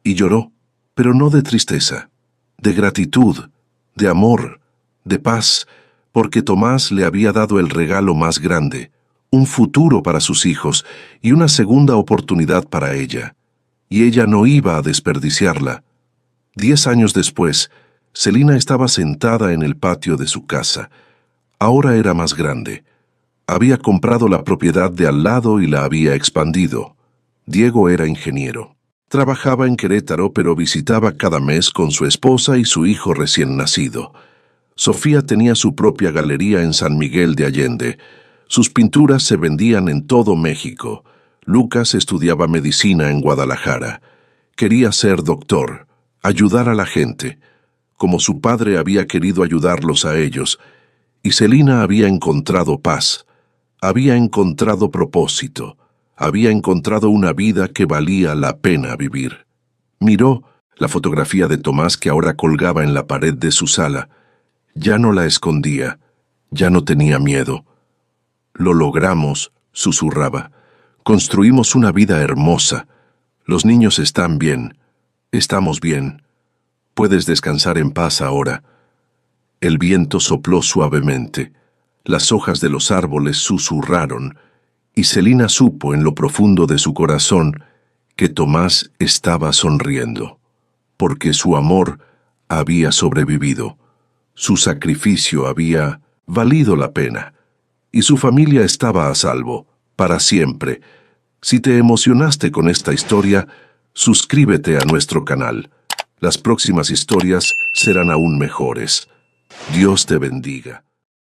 y lloró, pero no de tristeza, de gratitud, de amor, de paz, porque Tomás le había dado el regalo más grande, un futuro para sus hijos y una segunda oportunidad para ella, y ella no iba a desperdiciarla. 10 años después, Celina estaba sentada en el patio de su casa. Ahora era más grande. Había comprado la propiedad de al lado y la había expandido. Diego era ingeniero. Trabajaba en Querétaro, pero visitaba cada mes con su esposa y su hijo recién nacido. Sofía tenía su propia galería en San Miguel de Allende. Sus pinturas se vendían en todo México. Lucas estudiaba medicina en Guadalajara. Quería ser doctor, ayudar a la gente, como su padre había querido ayudarlos a ellos, y Celina había encontrado paz, había encontrado propósito, había encontrado una vida que valía la pena vivir. Miró la fotografía de Tomás que ahora colgaba en la pared de su sala. Ya no la escondía, ya no tenía miedo. Lo logramos, susurraba. Construimos una vida hermosa. Los niños están bien. Estamos bien. Puedes descansar en paz ahora. El viento sopló suavemente. Las hojas de los árboles susurraron, y Celina supo en lo profundo de su corazón que Tomás estaba sonriendo, porque su amor había sobrevivido, su sacrificio había valido la pena, y su familia estaba a salvo, para siempre. Si te emocionaste con esta historia, suscríbete a nuestro canal. Las próximas historias serán aún mejores. Dios te bendiga.